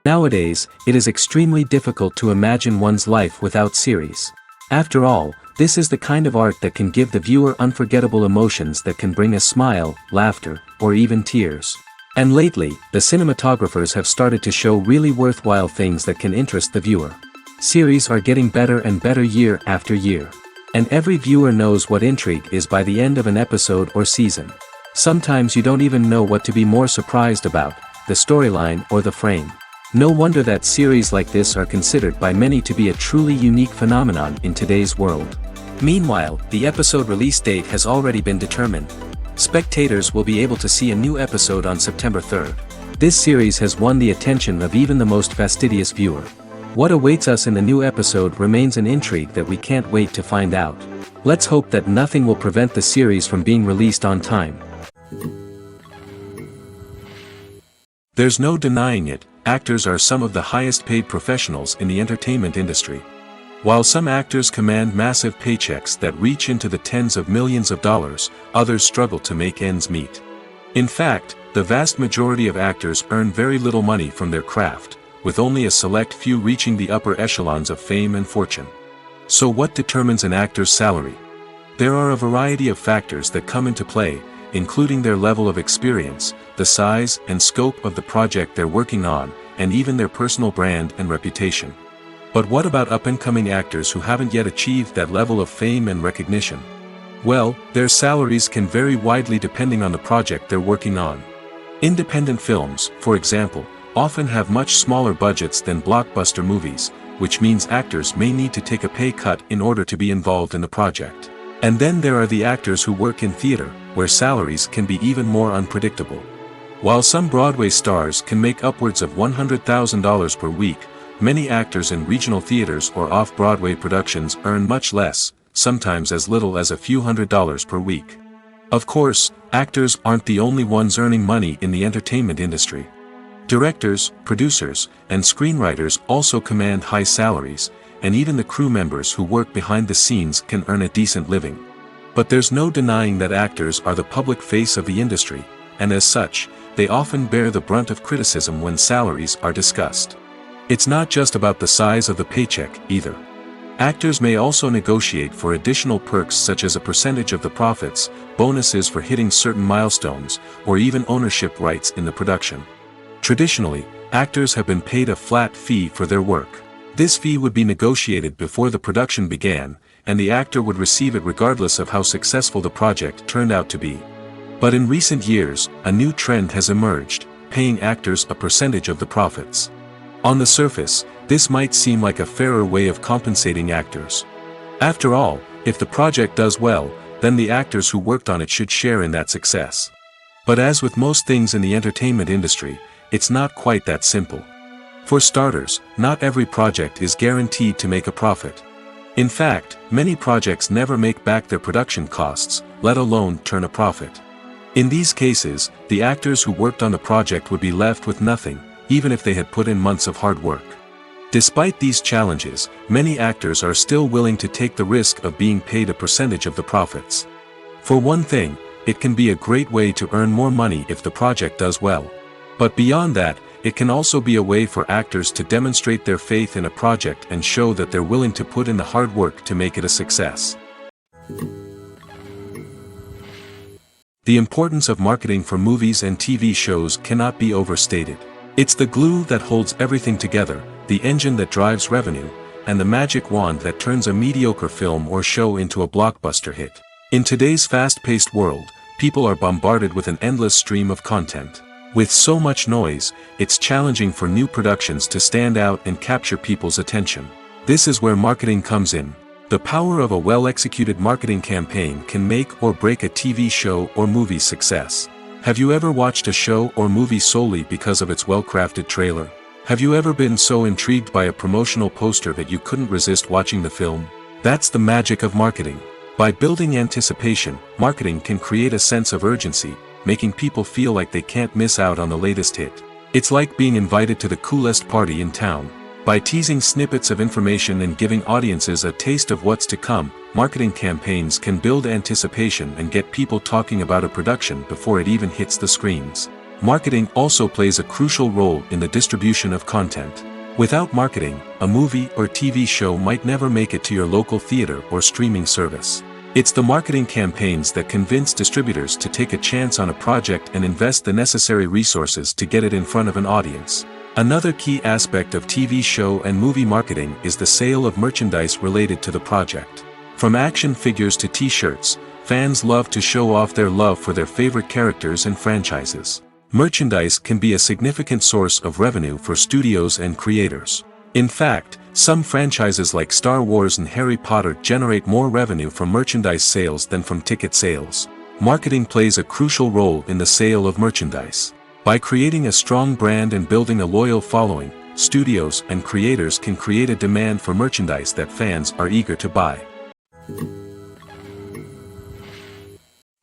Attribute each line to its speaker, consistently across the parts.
Speaker 1: Nowadays, it is extremely difficult to imagine one's life without series. After all, this is the kind of art that can give the viewer unforgettable emotions that can bring a smile, laughter, or even tears. And lately, the cinematographers have started to show really worthwhile things that can interest the viewer. Series are getting better and better year after year. And every viewer knows what intrigue is by the end of an episode or season. Sometimes you don't even know what to be more surprised about, the storyline or the frame. No wonder that series like this are considered by many to be a truly unique phenomenon in today's world. Meanwhile, the episode release date has already been determined. Spectators will be able to see a new episode on September 3rd. This series has won the attention of even the most fastidious viewer. What awaits us in the new episode remains an intrigue that we can't wait to find out. Let's hope that nothing will prevent the series from being released on time. There's no denying it, actors are some of the highest paid professionals in the entertainment industry. While some actors command massive paychecks that reach into the tens of millions of dollars, others struggle to make ends meet. In fact, the vast majority of actors earn very little money from their craft, with only a select few reaching the upper echelons of fame and fortune. So what determines an actor's salary? There are a variety of factors that come into play, including their level of experience, the size and scope of the project they're working on, and even their personal brand and reputation. But what about up-and-coming actors who haven't yet achieved that level of fame and recognition? Well, their salaries can vary widely depending on the project they're working on. Independent films, for example, often have much smaller budgets than blockbuster movies, which means actors may need to take a pay cut in order to be involved in the project. And then there are the actors who work in theater, where salaries can be even more unpredictable. While some Broadway stars can make upwards of $100,000 per week, many actors in regional theaters or off-Broadway productions earn much less, sometimes as little as a few $100s per week. Of course, actors aren't the only ones earning money in the entertainment industry. Directors, producers, and screenwriters also command high salaries, and even the crew members who work behind the scenes can earn a decent living. But there's no denying that actors are the public face of the industry, and as such, they often bear the brunt of criticism when salaries are discussed. It's not just about the size of the paycheck, either. Actors may also negotiate for additional perks such as a percentage of the profits, bonuses for hitting certain milestones, or even ownership rights in the production. Traditionally, actors have been paid a flat fee for their work. This fee would be negotiated before the production began, and the actor would receive it regardless of how successful the project turned out to be. But in recent years, a new trend has emerged, paying actors a percentage of the profits. On the surface, this might seem like a fairer way of compensating actors. After all, if the project does well, then the actors who worked on it should share in that success. But as with most things in the entertainment industry, it's not quite that simple. For starters, not every project is guaranteed to make a profit. In fact, many projects never make back their production costs, let alone turn a profit. In these cases, the actors who worked on the project would be left with nothing, even if they had put in months of hard work. Despite these challenges, many actors are still willing to take the risk of being paid a percentage of the profits. For one thing, it can be a great way to earn more money if the project does well. But beyond that, it can also be a way for actors to demonstrate their faith in a project and show that they're willing to put in the hard work to make it a success. The importance of marketing for movies and TV shows cannot be overstated. It's the glue that holds everything together, the engine that drives revenue, and the magic wand that turns a mediocre film or show into a blockbuster hit. In today's fast-paced world, people are bombarded with an endless stream of content. With so much noise, it's challenging for new productions to stand out and capture people's attention. This is where marketing comes in. The power of a well-executed marketing campaign can make or break a TV show or movie's success. Have you ever watched a show or movie solely because of its well-crafted trailer? Have you ever been so intrigued by a promotional poster that you couldn't resist watching the film? That's the magic of marketing. By building anticipation, marketing can create a sense of urgency, making people feel like they can't miss out on the latest hit. It's like being invited to the coolest party in town. By teasing snippets of information and giving audiences a taste of what's to come, marketing campaigns can build anticipation and get people talking about a production before it even hits the screens. Marketing also plays a crucial role in the distribution of content. Without marketing, a movie or TV show might never make it to your local theater or streaming service. It's the marketing campaigns that convince distributors to take a chance on a project and invest the necessary resources to get it in front of an audience. Another key aspect of TV show and movie marketing is the sale of merchandise related to the project. From action figures to t-shirts, fans love to show off their love for their favorite characters and franchises. Merchandise can be a significant source of revenue for studios and creators. In fact, some franchises like Star Wars and Harry Potter generate more revenue from merchandise sales than from ticket sales. Marketing plays a crucial role in the sale of merchandise. By creating a strong brand and building a loyal following, studios and creators can create a demand for merchandise that fans are eager to buy.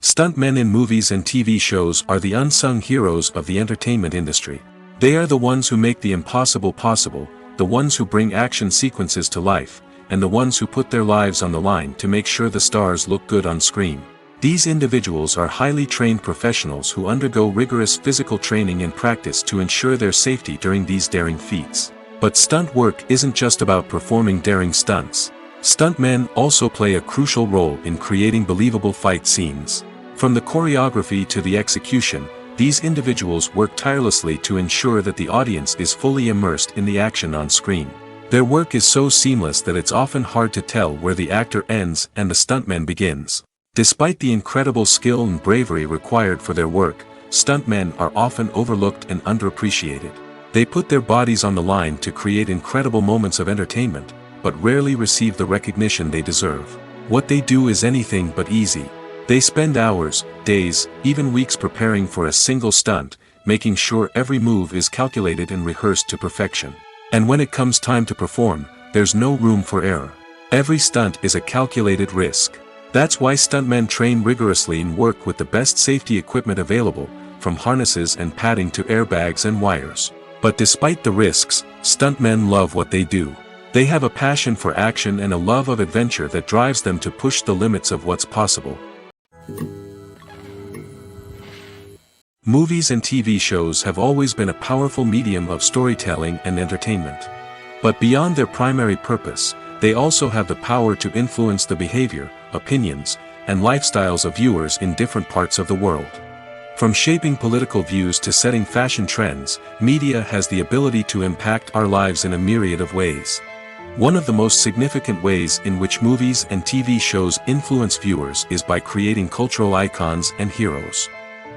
Speaker 1: Stuntmen in movies and TV shows are the unsung heroes of the entertainment industry. They are the ones who make the impossible possible, the ones who bring action sequences to life, and the ones who put their lives on the line to make sure the stars look good on screen. These individuals are highly trained professionals who undergo rigorous physical training and practice to ensure their safety during these daring feats. But stunt work isn't just about performing daring stunts. Stuntmen also play a crucial role in creating believable fight scenes. From the choreography to the execution, these individuals work tirelessly to ensure that the audience is fully immersed in the action on screen. Their work is so seamless that it's often hard to tell where the actor ends and the stuntman begins. Despite the incredible skill and bravery required for their work, stuntmen are often overlooked and underappreciated. They put their bodies on the line to create incredible moments of entertainment, but rarely receive the recognition they deserve. What they do is anything but easy. They spend hours, days, even weeks preparing for a single stunt, making sure every move is calculated and rehearsed to perfection. And when it comes time to perform, there's no room for error. Every stunt is a calculated risk. That's why stuntmen train rigorously and work with the best safety equipment available, from harnesses and padding to airbags and wires. But despite the risks, stuntmen love what they do. They have a passion for action and a love of adventure that drives them to push the limits of what's possible. Movies and TV shows have always been a powerful medium of storytelling and entertainment. But beyond their primary purpose, they also have the power to influence the behavior, opinions, and lifestyles of viewers in different parts of the world. From shaping political views to setting fashion trends, media has the ability to impact our lives in a myriad of ways. One of the most significant ways in which movies and TV shows influence viewers is by creating cultural icons and heroes.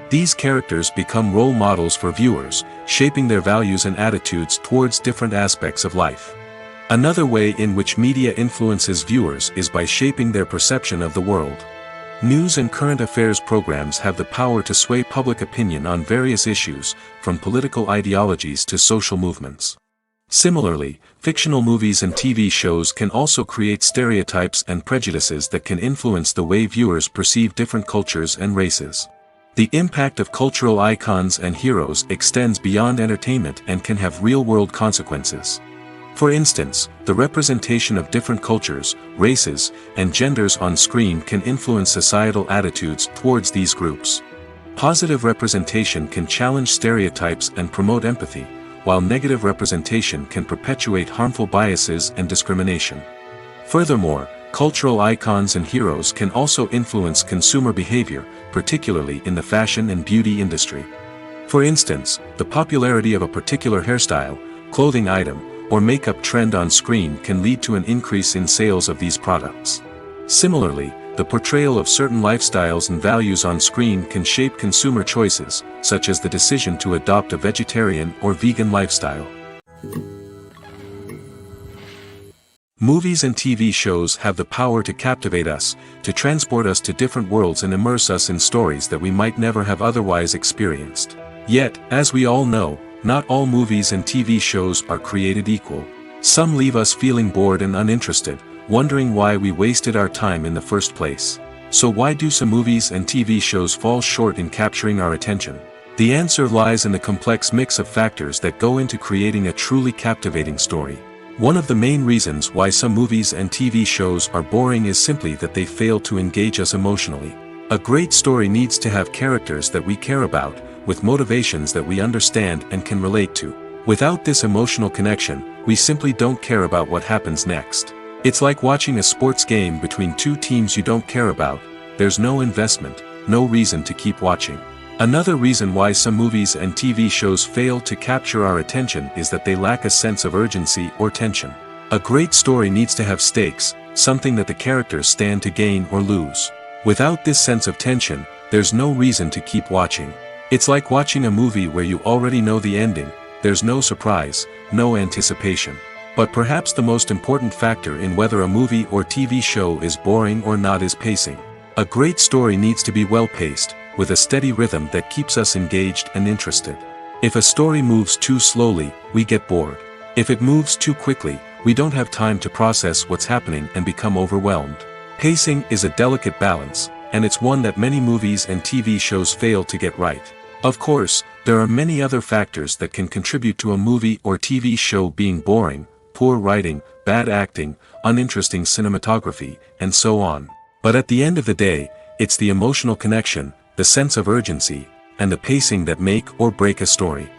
Speaker 1: These characters become role models for viewers, shaping their values and attitudes towards different aspects of life. Another way in which media influences viewers is by shaping their perception of the world. News and current affairs programs have the power to sway public opinion on various issues, from political ideologies to social movements. Similarly, fictional movies and TV shows can also create stereotypes and prejudices that can influence the way viewers perceive different cultures and races. The impact of cultural icons and heroes extends beyond entertainment and can have real-world consequences. For instance, the representation of different cultures, races, and genders on screen can influence societal attitudes towards these groups. Positive representation can challenge stereotypes and promote empathy, while negative representation can perpetuate harmful biases and discrimination. Furthermore, cultural icons and heroes can also influence consumer behavior, particularly in the fashion and beauty industry. For instance, the popularity of a particular hairstyle, clothing item, or makeup trend on screen can lead to an increase in sales of these products. Similarly, the portrayal of certain lifestyles and values on screen can shape consumer choices, such as the decision to adopt a vegetarian or vegan lifestyle. Movies and TV shows have the power to captivate us, to transport us to different worlds and immerse us in stories that we might never have otherwise experienced. Yet, as we all know, not all movies and TV shows are created equal. Some leave us feeling bored and uninterested, wondering why we wasted our time in the first place. So why do some movies and TV shows fall short in capturing our attention? The answer lies in the complex mix of factors that go into creating a truly captivating story. One of the main reasons why some movies and TV shows are boring is simply that they fail to engage us emotionally. A great story needs to have characters that we care about, with motivations that we understand and can relate to. Without this emotional connection, we simply don't care about what happens next. It's like watching a sports game between two teams you don't care about. There's no investment, no reason to keep watching. Another reason why some movies and TV shows fail to capture our attention is that they lack a sense of urgency or tension. A great story needs to have stakes, something that the characters stand to gain or lose. Without this sense of tension, there's no reason to keep watching. It's like watching a movie where you already know the ending. There's no surprise, no anticipation. But perhaps the most important factor in whether a movie or TV show is boring or not is pacing. A great story needs to be well-paced, with a steady rhythm that keeps us engaged and interested. If a story moves too slowly, we get bored. If it moves too quickly, we don't have time to process what's happening and become overwhelmed. Pacing is a delicate balance, and it's one that many movies and TV shows fail to get right. Of course, there are many other factors that can contribute to a movie or TV show being boring: poor writing, bad acting, uninteresting cinematography, and so on. But at the end of the day, it's the emotional connection, the sense of urgency, and the pacing that make or break a story.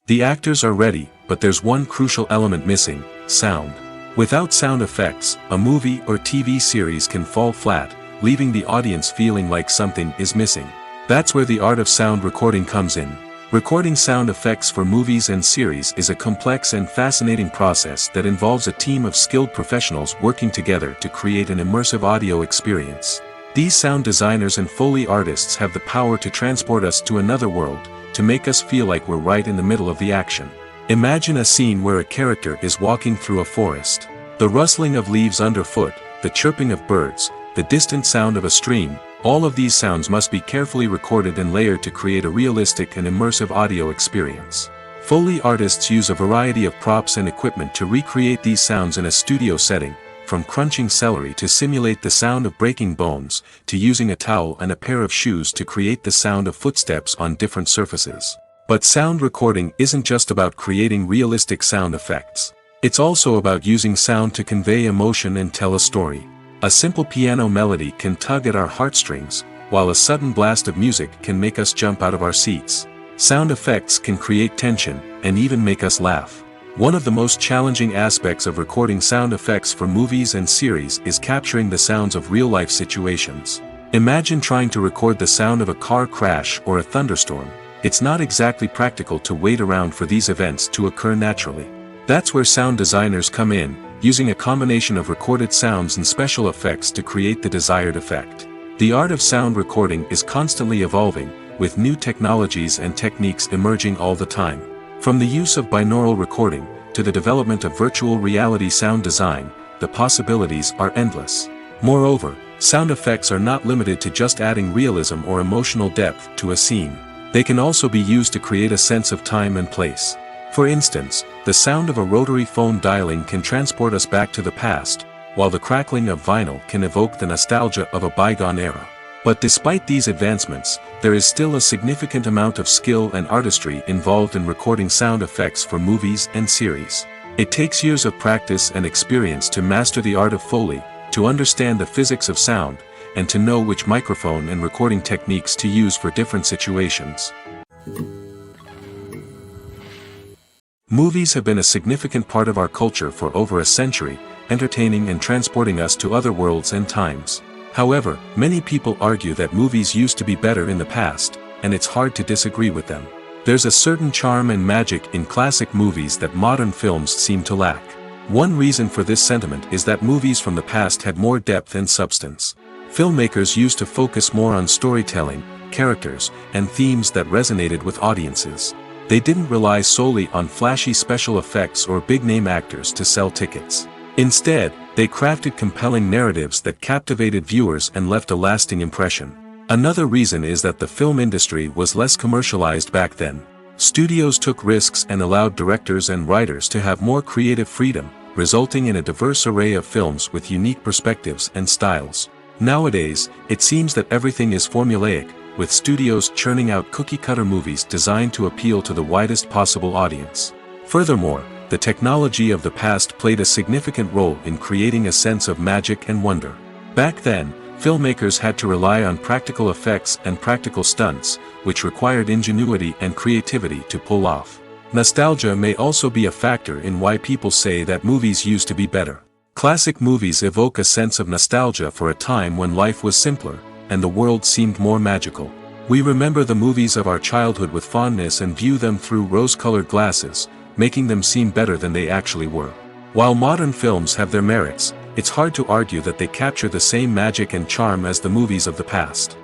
Speaker 1: The actors are ready, but there's one crucial element missing: sound. Without sound effects, a movie or TV series can fall flat, leaving the audience feeling like something is missing. That's where the art of sound recording comes in. Recording sound effects for movies and series is a complex and fascinating process that involves a team of skilled professionals working together to create an immersive audio experience. These sound designers and Foley artists have the power to transport us to another world, to make us feel like we're right in the middle of the action. Imagine a scene where a character is walking through a forest. The rustling of leaves underfoot, the chirping of birds, the distant sound of a stream, all of these sounds must be carefully recorded and layered to create a realistic and immersive audio experience. Foley artists use a variety of props and equipment to recreate these sounds in a studio setting, from crunching celery to simulate the sound of breaking bones, to using a towel and a pair of shoes to create the sound of footsteps on different surfaces. But sound recording isn't just about creating realistic sound effects. It's also about using sound to convey emotion and tell a story. A simple piano melody can tug at our heartstrings, while a sudden blast of music can make us jump out of our seats. Sound effects can create tension, and even make us laugh. One of the most challenging aspects of recording sound effects for movies and series is capturing the sounds of real-life situations. Imagine trying to record the sound of a car crash or a thunderstorm. It's not exactly practical to wait around for these events to occur naturally. That's where sound designers come in, using a combination of recorded sounds and special effects to create the desired effect. The art of sound recording is constantly evolving, with new technologies and techniques emerging all the time. From the use of binaural recording, to the development of virtual reality sound design, the possibilities are endless. Moreover, sound effects are not limited to just adding realism or emotional depth to a scene. They can also be used to create a sense of time and place. For instance, the sound of a rotary phone dialing can transport us back to the past, while the crackling of vinyl can evoke the nostalgia of a bygone era. But despite these advancements, there is still a significant amount of skill and artistry involved in recording sound effects for movies and series. It takes years of practice and experience to master the art of Foley, to understand the physics of sound, and to know which microphone and recording techniques to use for different situations. Movies have been a significant part of our culture for over a century, entertaining and transporting us to other worlds and times. However, many people argue that movies used to be better in the past, and it's hard to disagree with them. There's a certain charm and magic in classic movies that modern films seem to lack. One reason for this sentiment is that movies from the past had more depth and substance. Filmmakers used to focus more on storytelling, characters, and themes that resonated with audiences. They didn't rely solely on flashy special effects or big-name actors to sell tickets. Instead, they crafted compelling narratives that captivated viewers and left a lasting impression. Another reason is that the film industry was less commercialized back then. Studios took risks and allowed directors and writers to have more creative freedom, resulting in a diverse array of films with unique perspectives and styles. Nowadays, it seems that everything is formulaic, with studios churning out cookie-cutter movies designed to appeal to the widest possible audience. Furthermore, the technology of the past played a significant role in creating a sense of magic and wonder. Back then, filmmakers had to rely on practical effects and practical stunts, which required ingenuity and creativity to pull off. Nostalgia may also be a factor in why people say that movies used to be better. Classic movies evoke a sense of nostalgia for a time when life was simpler, and the world seemed more magical. We remember the movies of our childhood with fondness and view them through rose-colored glasses, making them seem better than they actually were. While modern films have their merits, it's hard to argue that they capture the same magic and charm as the movies of the past.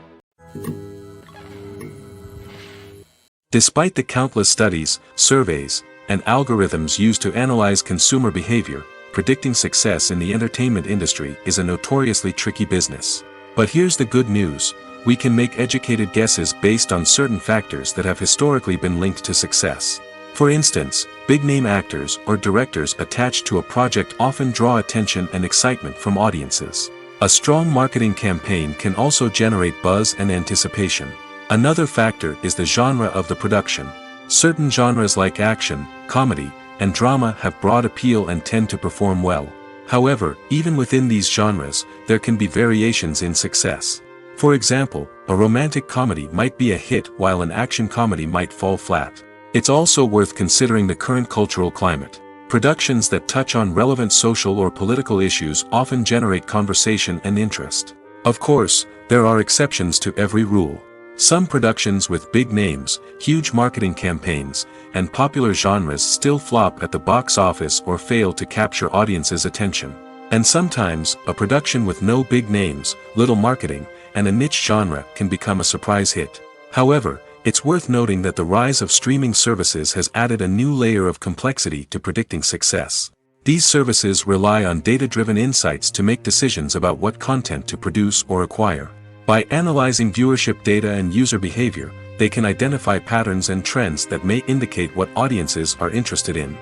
Speaker 1: Despite the countless studies, surveys, and algorithms used to analyze consumer behavior, predicting success in the entertainment industry is a notoriously tricky business. But here's the good news: we can make educated guesses based on certain factors that have historically been linked to success. For instance, big-name actors or directors attached to a project often draw attention and excitement from audiences. A strong marketing campaign can also generate buzz and anticipation. Another factor is the genre of the production. Certain genres like action, comedy, and drama have broad appeal and tend to perform well. However, even within these genres, there can be variations in success. For example, a romantic comedy might be a hit while an action comedy might fall flat. It's also worth considering the current cultural climate. Productions that touch on relevant social or political issues often generate conversation and interest. Of course, there are exceptions to every rule. Some productions with big names, huge marketing campaigns, and popular genres still flop at the box office or fail to capture audiences' attention. And sometimes, a production with no big names, little marketing, and a niche genre can become a surprise hit. However, it's worth noting that the rise of streaming services has added a new layer of complexity to predicting success. These services rely on data-driven insights to make decisions about what content to produce or acquire. By analyzing viewership data and user behavior, they can identify patterns and trends that may indicate what audiences are interested in.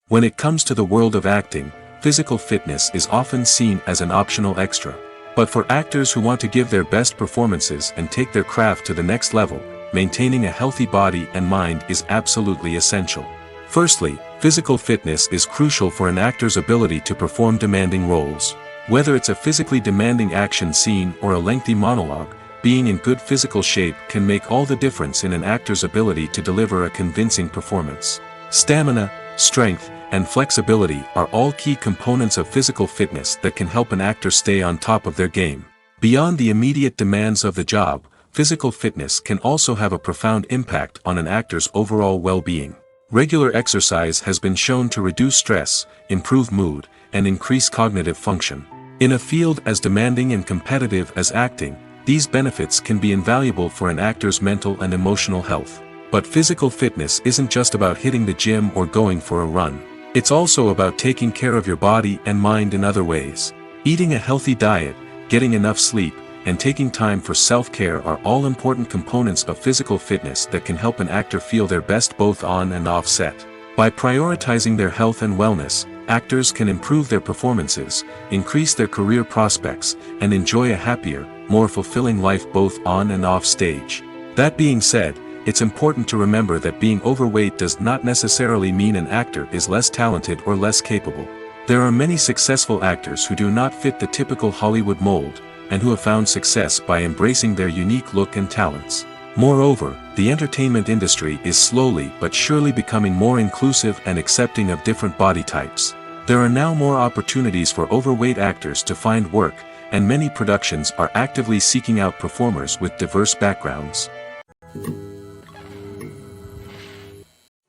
Speaker 1: When it comes to the world of acting, physical fitness is often seen as an optional extra. But for actors who want to give their best performances and take their craft to the next level, maintaining a healthy body and mind is absolutely essential. Firstly, physical fitness is crucial for an actor's ability to perform demanding roles. Whether it's a physically demanding action scene or a lengthy monologue, being in good physical shape can make all the difference in an actor's ability to deliver a convincing performance. Stamina, strength, and flexibility are all key components of physical fitness that can help an actor stay on top of their game. Beyond the immediate demands of the job, physical fitness can also have a profound impact on an actor's overall well-being. Regular exercise has been shown to reduce stress, improve mood, and increase cognitive function. In a field as demanding and competitive as acting, these benefits can be invaluable for an actor's mental and emotional health. But physical fitness isn't just about hitting the gym or going for a run. It's also about taking care of your body and mind in other ways. Eating a healthy diet, getting enough sleep, and taking time for self-care are all important components of physical fitness that can help an actor feel their best both on and off set. By prioritizing their health and wellness, actors can improve their performances, increase their career prospects, and enjoy a happier, more fulfilling life both on and off stage. That being said, it's important to remember that being overweight does not necessarily mean an actor is less talented or less capable. There are many successful actors who do not fit the typical Hollywood mold, and who have found success by embracing their unique look and talents. Moreover, the entertainment industry is slowly but surely becoming more inclusive and accepting of different body types. There are now more opportunities for overweight actors to find work, and many productions are actively seeking out performers with diverse backgrounds.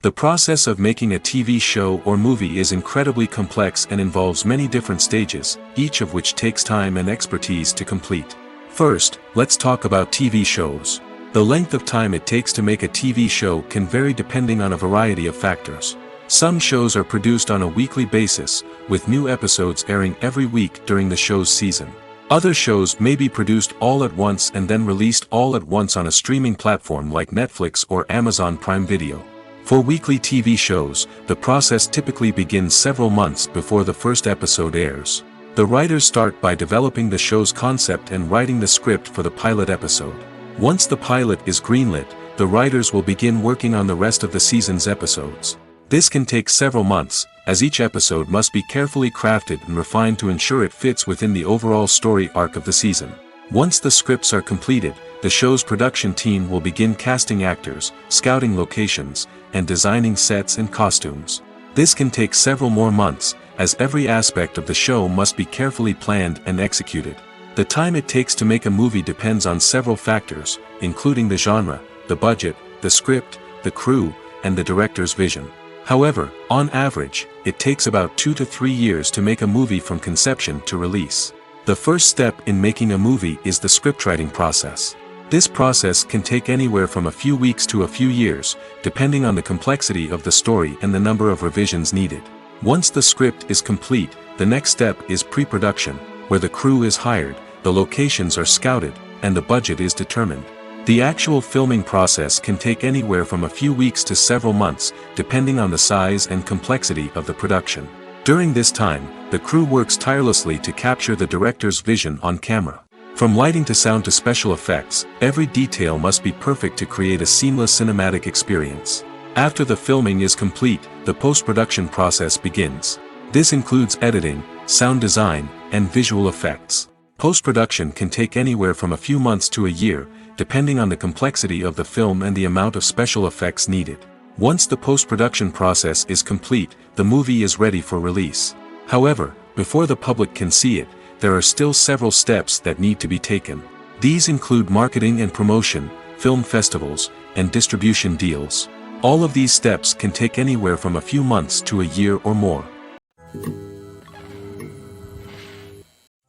Speaker 1: The process of making a TV show or movie is incredibly complex and involves many different stages, each of which takes time and expertise to complete. First, let's talk about TV shows. The length of time it takes to make a TV show can vary depending on a variety of factors. Some shows are produced on a weekly basis, with new episodes airing every week during the show's season. Other shows may be produced all at once and then released all at once on a streaming platform like Netflix or Amazon Prime Video. For weekly TV shows, the process typically begins several months before the first episode airs. The writers start by developing the show's concept and writing the script for the pilot episode. Once the pilot is greenlit, the writers will begin working on the rest of the season's episodes. This can take several months, as each episode must be carefully crafted and refined to ensure it fits within the overall story arc of the season. Once the scripts are completed, the show's production team will begin casting actors, scouting locations, and designing sets and costumes. This can take several more months, as every aspect of the show must be carefully planned and executed. The time it takes to make a movie depends on several factors, including the genre, the budget, the script, the crew, and the director's vision. However, on average, it takes about 2 to 3 years to make a movie from conception to release. The first step in making a movie is the scriptwriting process. This process can take anywhere from a few weeks to a few years, depending on the complexity of the story and the number of revisions needed. Once the script is complete, the next step is pre-production, where the crew is hired, the locations are scouted, and the budget is determined. The actual filming process can take anywhere from a few weeks to several months, depending on the size and complexity of the production. During this time, the crew works tirelessly to capture the director's vision on camera. From lighting to sound to special effects, every detail must be perfect to create a seamless cinematic experience. After the filming is complete, the post-production process begins. This includes editing, sound design, and visual effects. Post-production can take anywhere from a few months to a year, depending on the complexity of the film and the amount of special effects needed. Once the post-production process is complete, the movie is ready for release. However, before the public can see it, there are still several steps that need to be taken. These include marketing and promotion, film festivals, and distribution deals. All of these steps can take anywhere from a few months to a year or more.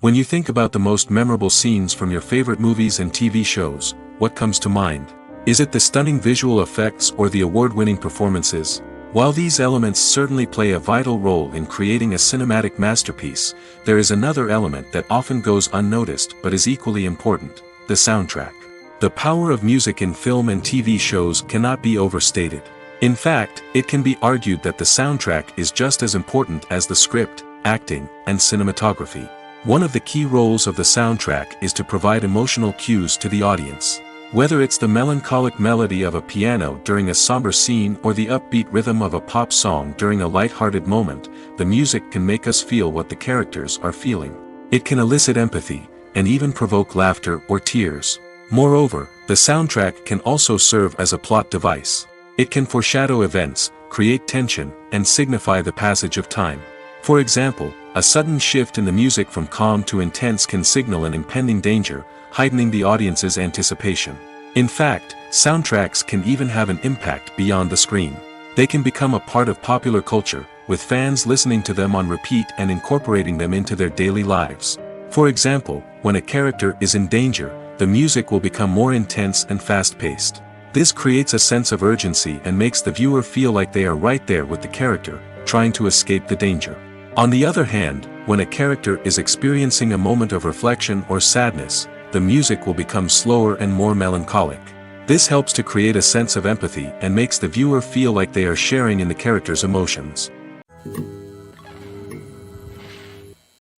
Speaker 1: When you think about the most memorable scenes from your favorite movies and TV shows, what comes to mind? Is it the stunning visual effects or the award-winning performances? While these elements certainly play a vital role in creating a cinematic masterpiece, there is another element that often goes unnoticed but is equally important: the soundtrack. The power of music in film and TV shows cannot be overstated. In fact, it can be argued that the soundtrack is just as important as the script, acting, and cinematography. One of the key roles of the soundtrack is to provide emotional cues to the audience. Whether it's the melancholic melody of a piano during a somber scene or the upbeat rhythm of a pop song during a light-hearted moment, the music can make us feel what the characters are feeling. It can elicit empathy, and even provoke laughter or tears. Moreover, the soundtrack can also serve as a plot device. It can foreshadow events, create tension, and signify the passage of time. For example, a sudden shift in the music from calm to intense can signal an impending danger, heightening the audience's anticipation. In fact, soundtracks can even have an impact beyond the screen. They can become a part of popular culture, with fans listening to them on repeat and incorporating them into their daily lives. For example, when a character is in danger, the music will become more intense and fast-paced. This creates a sense of urgency and makes the viewer feel like they are right there with the character, trying to escape the danger. On the other hand, when a character is experiencing a moment of reflection or sadness, the music will become slower and more melancholic. This helps to create a sense of empathy and makes the viewer feel like they are sharing in the character's emotions.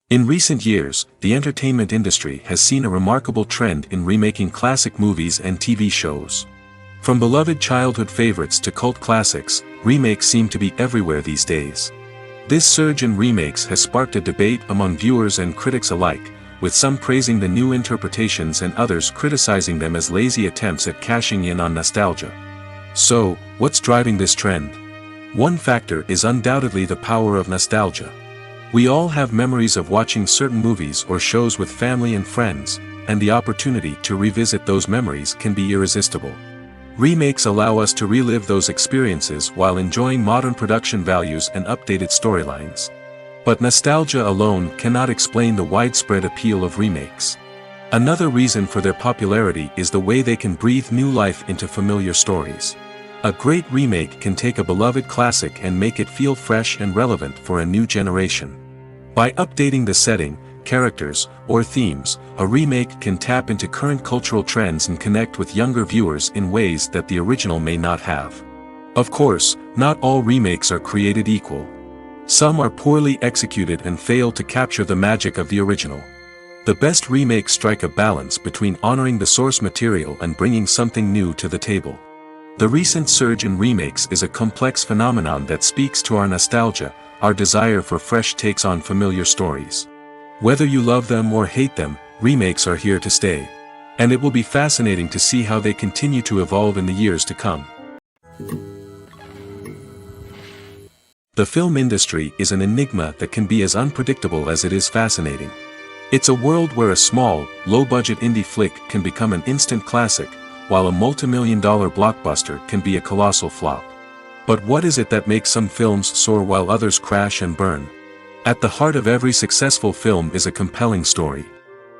Speaker 1: In recent years, the entertainment industry has seen a remarkable trend in remaking classic movies and TV shows. From beloved childhood favorites to cult classics, remakes seem to be everywhere these days. This surge in remakes has sparked a debate among viewers and critics alike, with some praising the new interpretations and others criticizing them as lazy attempts at cashing in on nostalgia. So, what's driving this trend? One factor is undoubtedly the power of nostalgia. We all have memories of watching certain movies or shows with family and friends, and the opportunity to revisit those memories can be irresistible. Remakes allow us to relive those experiences while enjoying modern production values and updated storylines. But nostalgia alone cannot explain the widespread appeal of remakes. Another reason for their popularity is the way they can breathe new life into familiar stories. A great remake can take a beloved classic and make it feel fresh and relevant for a new generation. By updating the setting, characters, or themes, a remake can tap into current cultural trends and connect with younger viewers in ways that the original may not have. Of course, not all remakes are created equal. Some are poorly executed and fail to capture the magic of the original. The best remakes strike a balance between honoring the source material and bringing something new to the table. The recent surge in remakes is a complex phenomenon that speaks to our nostalgia, our desire for fresh takes on familiar stories. Whether you love them or hate them, remakes are here to stay. And it will be fascinating to see how they continue to evolve in the years to come. The film industry is an enigma that can be as unpredictable as it is fascinating. It's a world where a small, low-budget indie flick can become an instant classic, while a multi-million-dollar blockbuster can be a colossal flop. But what is it that makes some films soar while others crash and burn? At the heart of every successful film is a compelling story.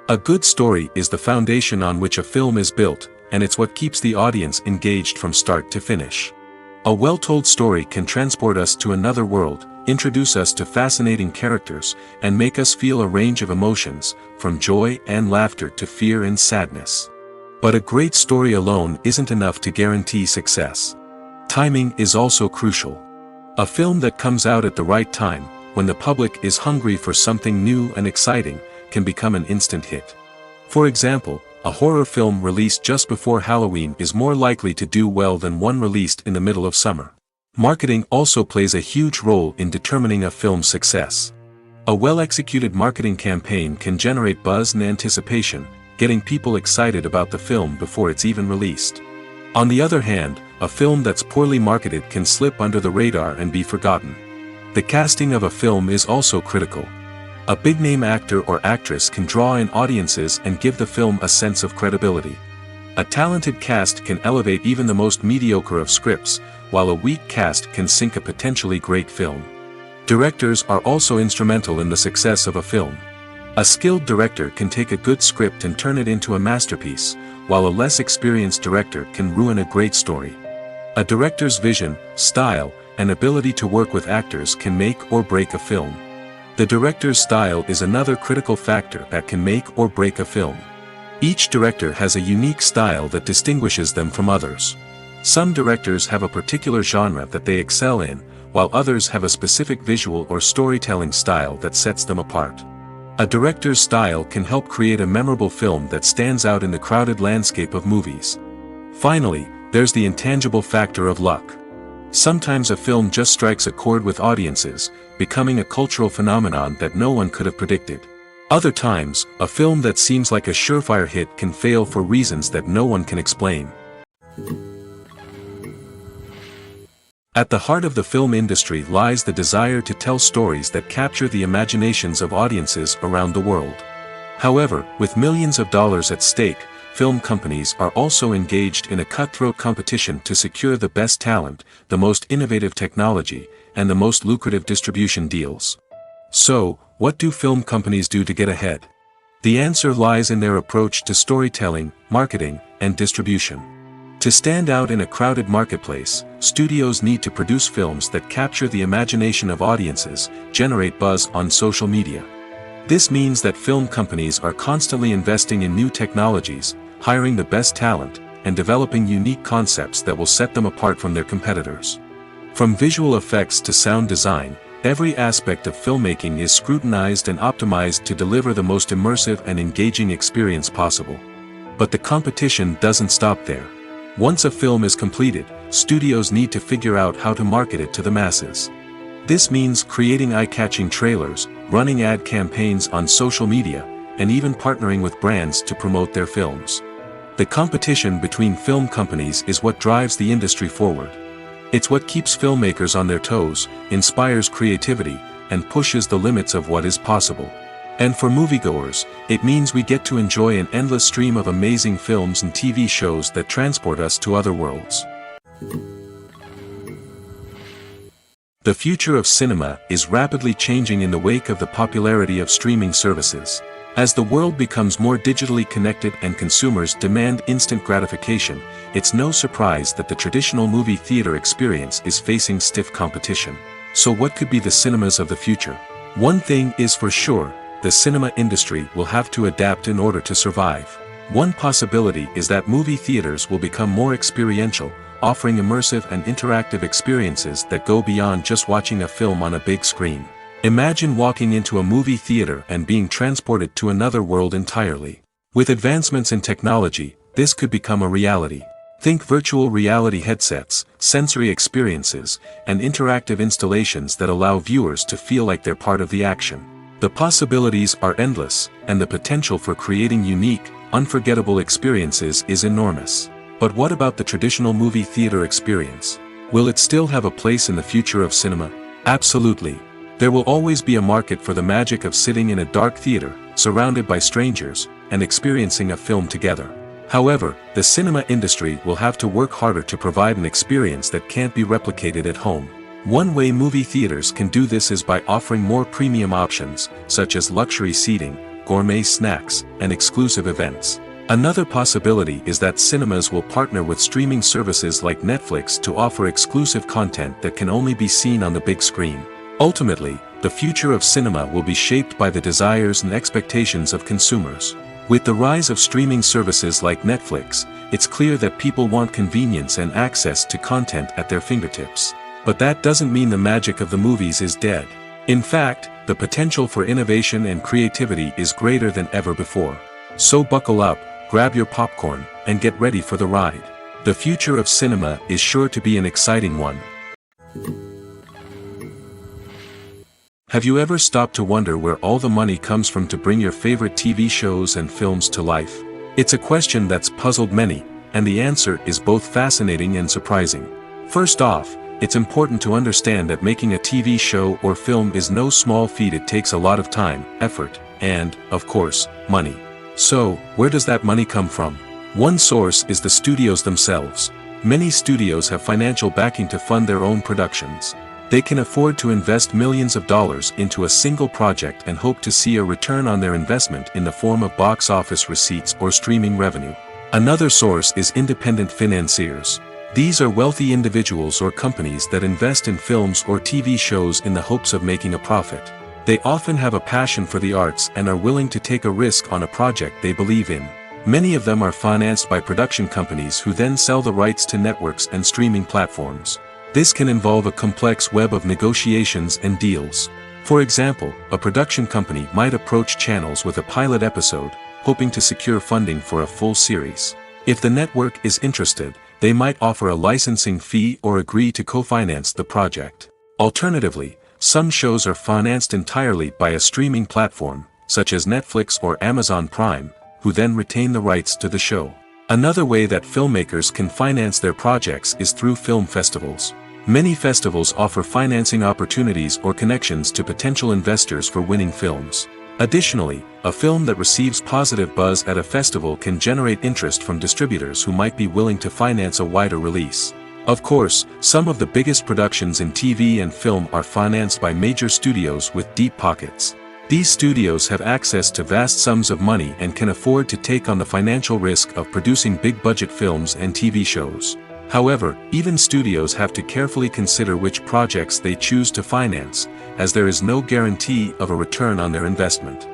Speaker 1: A good story is the foundation on which a film is built, and it's what keeps the audience engaged from start to finish. A well-told story can transport us to another world, introduce us to fascinating characters, and make us feel a range of emotions, from joy and laughter to fear and sadness. But a great story alone isn't enough to guarantee success. Timing is also crucial. A film that comes out at the right time, when the public is hungry for something new and exciting, can become an instant hit. For example, a horror film released just before Halloween is more likely to do well than one released in the middle of summer. Marketing also plays a huge role in determining a film's success. A well-executed marketing campaign can generate buzz and anticipation, getting people excited about the film before it's even released. On the other hand, a film that's poorly marketed can slip under the radar and be forgotten. The casting of a film is also critical. A big-name actor or actress can draw in audiences and give the film a sense of credibility. A talented cast can elevate even the most mediocre of scripts, while a weak cast can sink a potentially great film. Directors are also instrumental in the success of a film. A skilled director can take a good script and turn it into a masterpiece, while a less experienced director can ruin a great story. A director's vision, style, and ability to work with actors can make or break a film. The director's style is another critical factor that can make or break a film. Each director has a unique style that distinguishes them from others. Some directors have a particular genre that they excel in, while others have a specific visual or storytelling style that sets them apart. A director's style can help create a memorable film that stands out in the crowded landscape of movies. Finally, there's the intangible factor of luck. Sometimes a film just strikes a chord with audiences, becoming a cultural phenomenon that no one could have predicted. Other times, a film that seems like a surefire hit can fail for reasons that no one can explain. At the heart of the film industry lies the desire to tell stories that capture the imaginations of audiences around the world. However, with millions of dollars at stake, film companies are also engaged in a cutthroat competition to secure the best talent, the most innovative technology, and the most lucrative distribution deals. So, what do film companies do to get ahead? The answer lies in their approach to storytelling, marketing, and distribution. To stand out in a crowded marketplace, studios need to produce films that capture the imagination of audiences, generate buzz on social media. This means that film companies are constantly investing in new technologies, hiring the best talent, and developing unique concepts that will set them apart from their competitors. From visual effects to sound design, every aspect of filmmaking is scrutinized and optimized to deliver the most immersive and engaging experience possible. But the competition doesn't stop there. Once a film is completed, studios need to figure out how to market it to the masses. This means creating eye-catching trailers, running ad campaigns on social media, and even partnering with brands to promote their films. The competition between film companies is what drives the industry forward. It's what keeps filmmakers on their toes, inspires creativity, and pushes the limits of what is possible. And for moviegoers, it means we get to enjoy an endless stream of amazing films and TV shows that transport us to other worlds. The future of cinema is rapidly changing in the wake of the popularity of streaming services. As the world becomes more digitally connected and consumers demand instant gratification, it's no surprise that the traditional movie theater experience is facing stiff competition. So what could be the cinemas of the future? One thing is for sure, the cinema industry will have to adapt in order to survive. One possibility is that movie theaters will become more experiential, offering immersive and interactive experiences that go beyond just watching a film on a big screen. Imagine walking into a movie theater and being transported to another world entirely. With advancements in technology, this could become a reality. Think virtual reality headsets, sensory experiences, and interactive installations that allow viewers to feel like they're part of the action. The possibilities are endless, and the potential for creating unique, unforgettable experiences is enormous. But what about the traditional movie theater experience? Will it still have a place in the future of cinema? Absolutely. There will always be a market for the magic of sitting in a dark theater, surrounded by strangers, and experiencing a film together. However, the cinema industry will have to work harder to provide an experience that can't be replicated at home. One way movie theaters can do this is by offering more premium options, such as luxury seating, gourmet snacks, and exclusive events. Another possibility is that cinemas will partner with streaming services like Netflix to offer exclusive content that can only be seen on the big screen. Ultimately, the future of cinema will be shaped by the desires and expectations of consumers. With the rise of streaming services like Netflix, it's clear that people want convenience and access to content at their fingertips. But that doesn't mean the magic of the movies is dead. In fact, the potential for innovation and creativity is greater than ever before. So buckle up, grab your popcorn, and get ready for the ride. The future of cinema is sure to be an exciting one. Have you ever stopped to wonder where all the money comes from to bring your favorite TV shows and films to life? It's a question that's puzzled many, and the answer is both fascinating and surprising. First off, it's important to understand that making a TV show or film is no small feat. It takes a lot of time, effort, and, of course, money. So, where does that money come from? One source is the studios themselves. Many studios have financial backing to fund their own productions. They can afford to invest millions of dollars into a single project and hope to see a return on their investment in the form of box office receipts or streaming revenue. Another source is independent financiers. These are wealthy individuals or companies that invest in films or TV shows in the hopes of making a profit. They often have a passion for the arts and are willing to take a risk on a project they believe in. Many of them are financed by production companies who then sell the rights to networks and streaming platforms. This can involve a complex web of negotiations and deals. For example, a production company might approach channels with a pilot episode, hoping to secure funding for a full series. If the network is interested, they might offer a licensing fee or agree to co-finance the project. Alternatively, some shows are financed entirely by a streaming platform, such as Netflix or Amazon Prime, who then retain the rights to the show. Another way that filmmakers can finance their projects is through film festivals. Many festivals offer financing opportunities or connections to potential investors for winning films. Additionally, a film that receives positive buzz at a festival can generate interest from distributors who might be willing to finance a wider release. Of course, some of the biggest productions in TV and film are financed by major studios with deep pockets. These studios have access to vast sums of money and can afford to take on the financial risk of producing big-budget films and TV shows. However, even studios have to carefully consider which projects they choose to finance, as there is no guarantee of a return on their investment.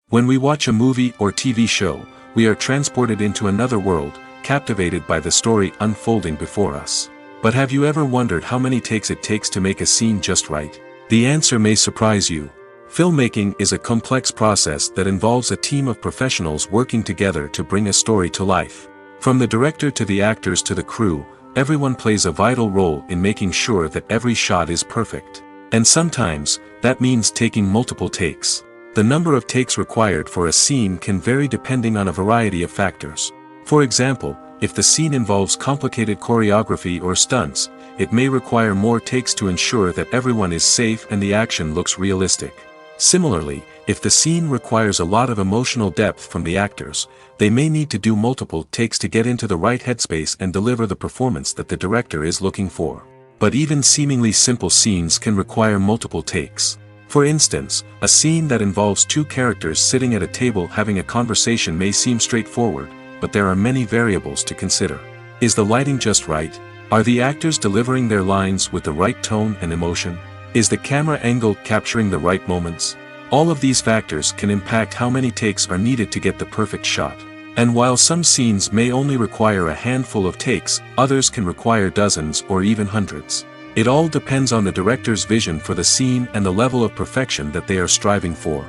Speaker 1: When we watch a movie or TV show, we are transported into another world, captivated by the story unfolding before us. But have you ever wondered how many takes it takes to make a scene just right? The answer may surprise you. Filmmaking is a complex process that involves a team of professionals working together to bring a story to life. From the director to the actors to the crew, everyone plays a vital role in making sure that every shot is perfect. And sometimes, that means taking multiple takes. The number of takes required for a scene can vary depending on a variety of factors. For example, if the scene involves complicated choreography or stunts, it may require more takes to ensure that everyone is safe and the action looks realistic. Similarly, if the scene requires a lot of emotional depth from the actors, they may need to do multiple takes to get into the right headspace and deliver the performance that the director is looking for. But even seemingly simple scenes can require multiple takes. For instance, a scene that involves two characters sitting at a table having a conversation may seem straightforward, but there are many variables to consider. Is the lighting just right? Are the actors delivering their lines with the right tone and emotion? Is the camera angle capturing the right moments? All of these factors can impact how many takes are needed to get the perfect shot. And while some scenes may only require a handful of takes, others can require dozens or even hundreds. It all depends on the director's vision for the scene and the level of perfection that they are striving for.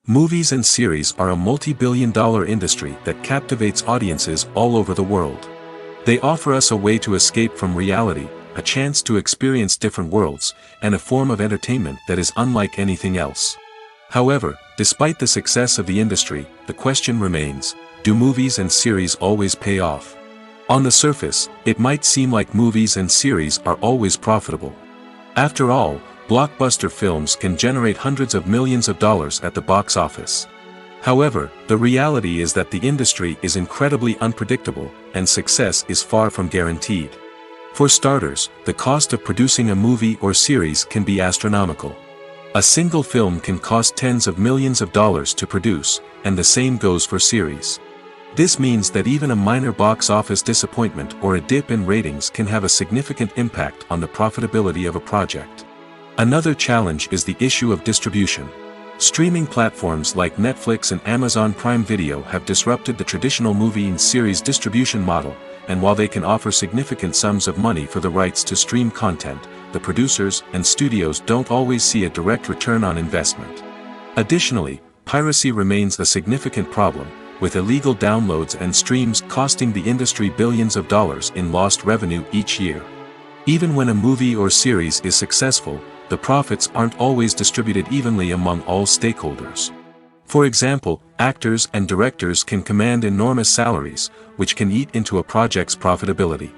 Speaker 1: Movies and series are a multi-billion-dollar industry that captivates audiences all over the world. They offer us a way to escape from reality, a chance to experience different worlds, and a form of entertainment that is unlike anything else. However, despite the success of the industry, the question remains, do movies and series always pay off? On the surface, it might seem like movies and series are always profitable. After all, blockbuster films can generate hundreds of millions of dollars at the box office. However, the reality is that the industry is incredibly unpredictable, and success is far from guaranteed. For starters, the cost of producing a movie or series can be astronomical. A single film can cost tens of millions of dollars to produce, and the same goes for series. This means that even a minor box office disappointment or a dip in ratings can have a significant impact on the profitability of a project. Another challenge is the issue of distribution. Streaming platforms like Netflix and Amazon Prime Video have disrupted the traditional movie and series distribution model, and while they can offer significant sums of money for the rights to stream content, the producers and studios don't always see a direct return on investment. Additionally, piracy remains a significant problem, with illegal downloads and streams costing the industry billions of dollars in lost revenue each year. Even when a movie or series is successful, the profits aren't always distributed evenly among all stakeholders. For example, actors and directors can command enormous salaries, which can eat into a project's profitability.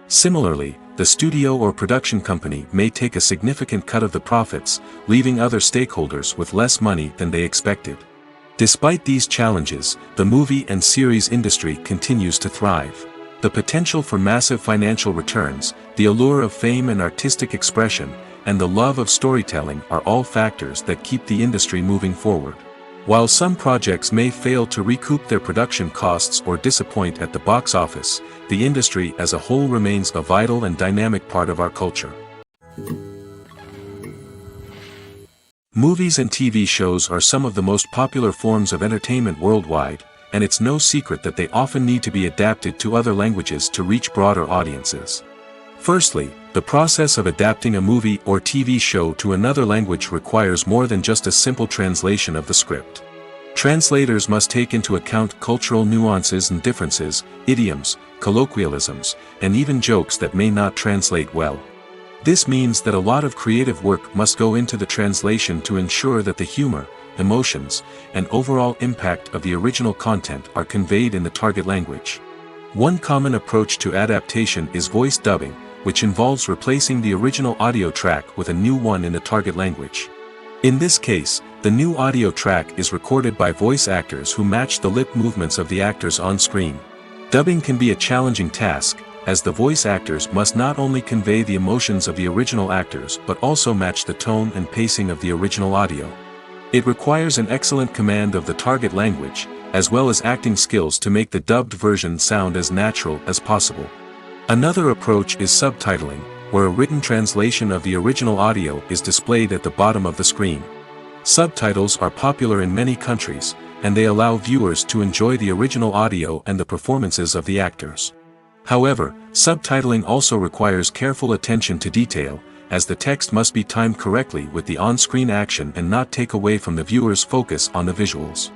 Speaker 1: Similarly, the studio or production company may take a significant cut of the profits, leaving other stakeholders with less money than they expected. Despite these challenges, the movie and series industry continues to thrive. The potential for massive financial returns, the allure of fame and artistic expression, and the love of storytelling are all factors that keep the industry moving forward. While some projects may fail to recoup their production costs or disappoint at the box office, the industry as a whole remains a vital and dynamic part of our culture. Movies and TV shows are some of the most popular forms of entertainment worldwide, and it's no secret that they often need to be adapted to other languages to reach broader audiences. Firstly, the process of adapting a movie or TV show to another language requires more than just a simple translation of the script. Translators must take into account cultural nuances and differences, idioms, colloquialisms, and even jokes that may not translate well. This means that a lot of creative work must go into the translation to ensure that the humor, emotions, and overall impact of the original content are conveyed in the target language. One common approach to adaptation is voice dubbing, which involves replacing the original audio track with a new one in the target language. In this case, the new audio track is recorded by voice actors who match the lip movements of the actors on screen. Dubbing can be a challenging task, as the voice actors must not only convey the emotions of the original actors but also match the tone and pacing of the original audio. It requires an excellent command of the target language, as well as acting skills to make the dubbed version sound as natural as possible. Another approach is subtitling, where a written translation of the original audio is displayed at the bottom of the screen. Subtitles are popular in many countries, and they allow viewers to enjoy the original audio and the performances of the actors. However, subtitling also requires careful attention to detail, as the text must be timed correctly with the on-screen action and not take away from the viewer's focus on the visuals.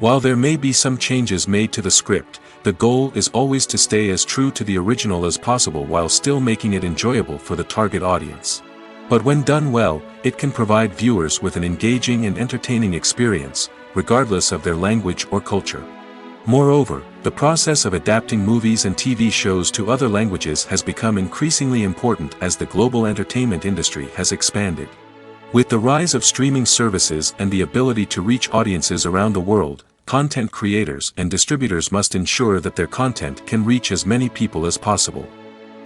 Speaker 1: While there may be some changes made to the script, the goal is always to stay as true to the original as possible while still making it enjoyable for the target audience. But when done well, it can provide viewers with an engaging and entertaining experience, regardless of their language or culture. Moreover, the process of adapting movies and TV shows to other languages has become increasingly important as the global entertainment industry has expanded. With the rise of streaming services and the ability to reach audiences around the world, content creators and distributors must ensure that their content can reach as many people as possible.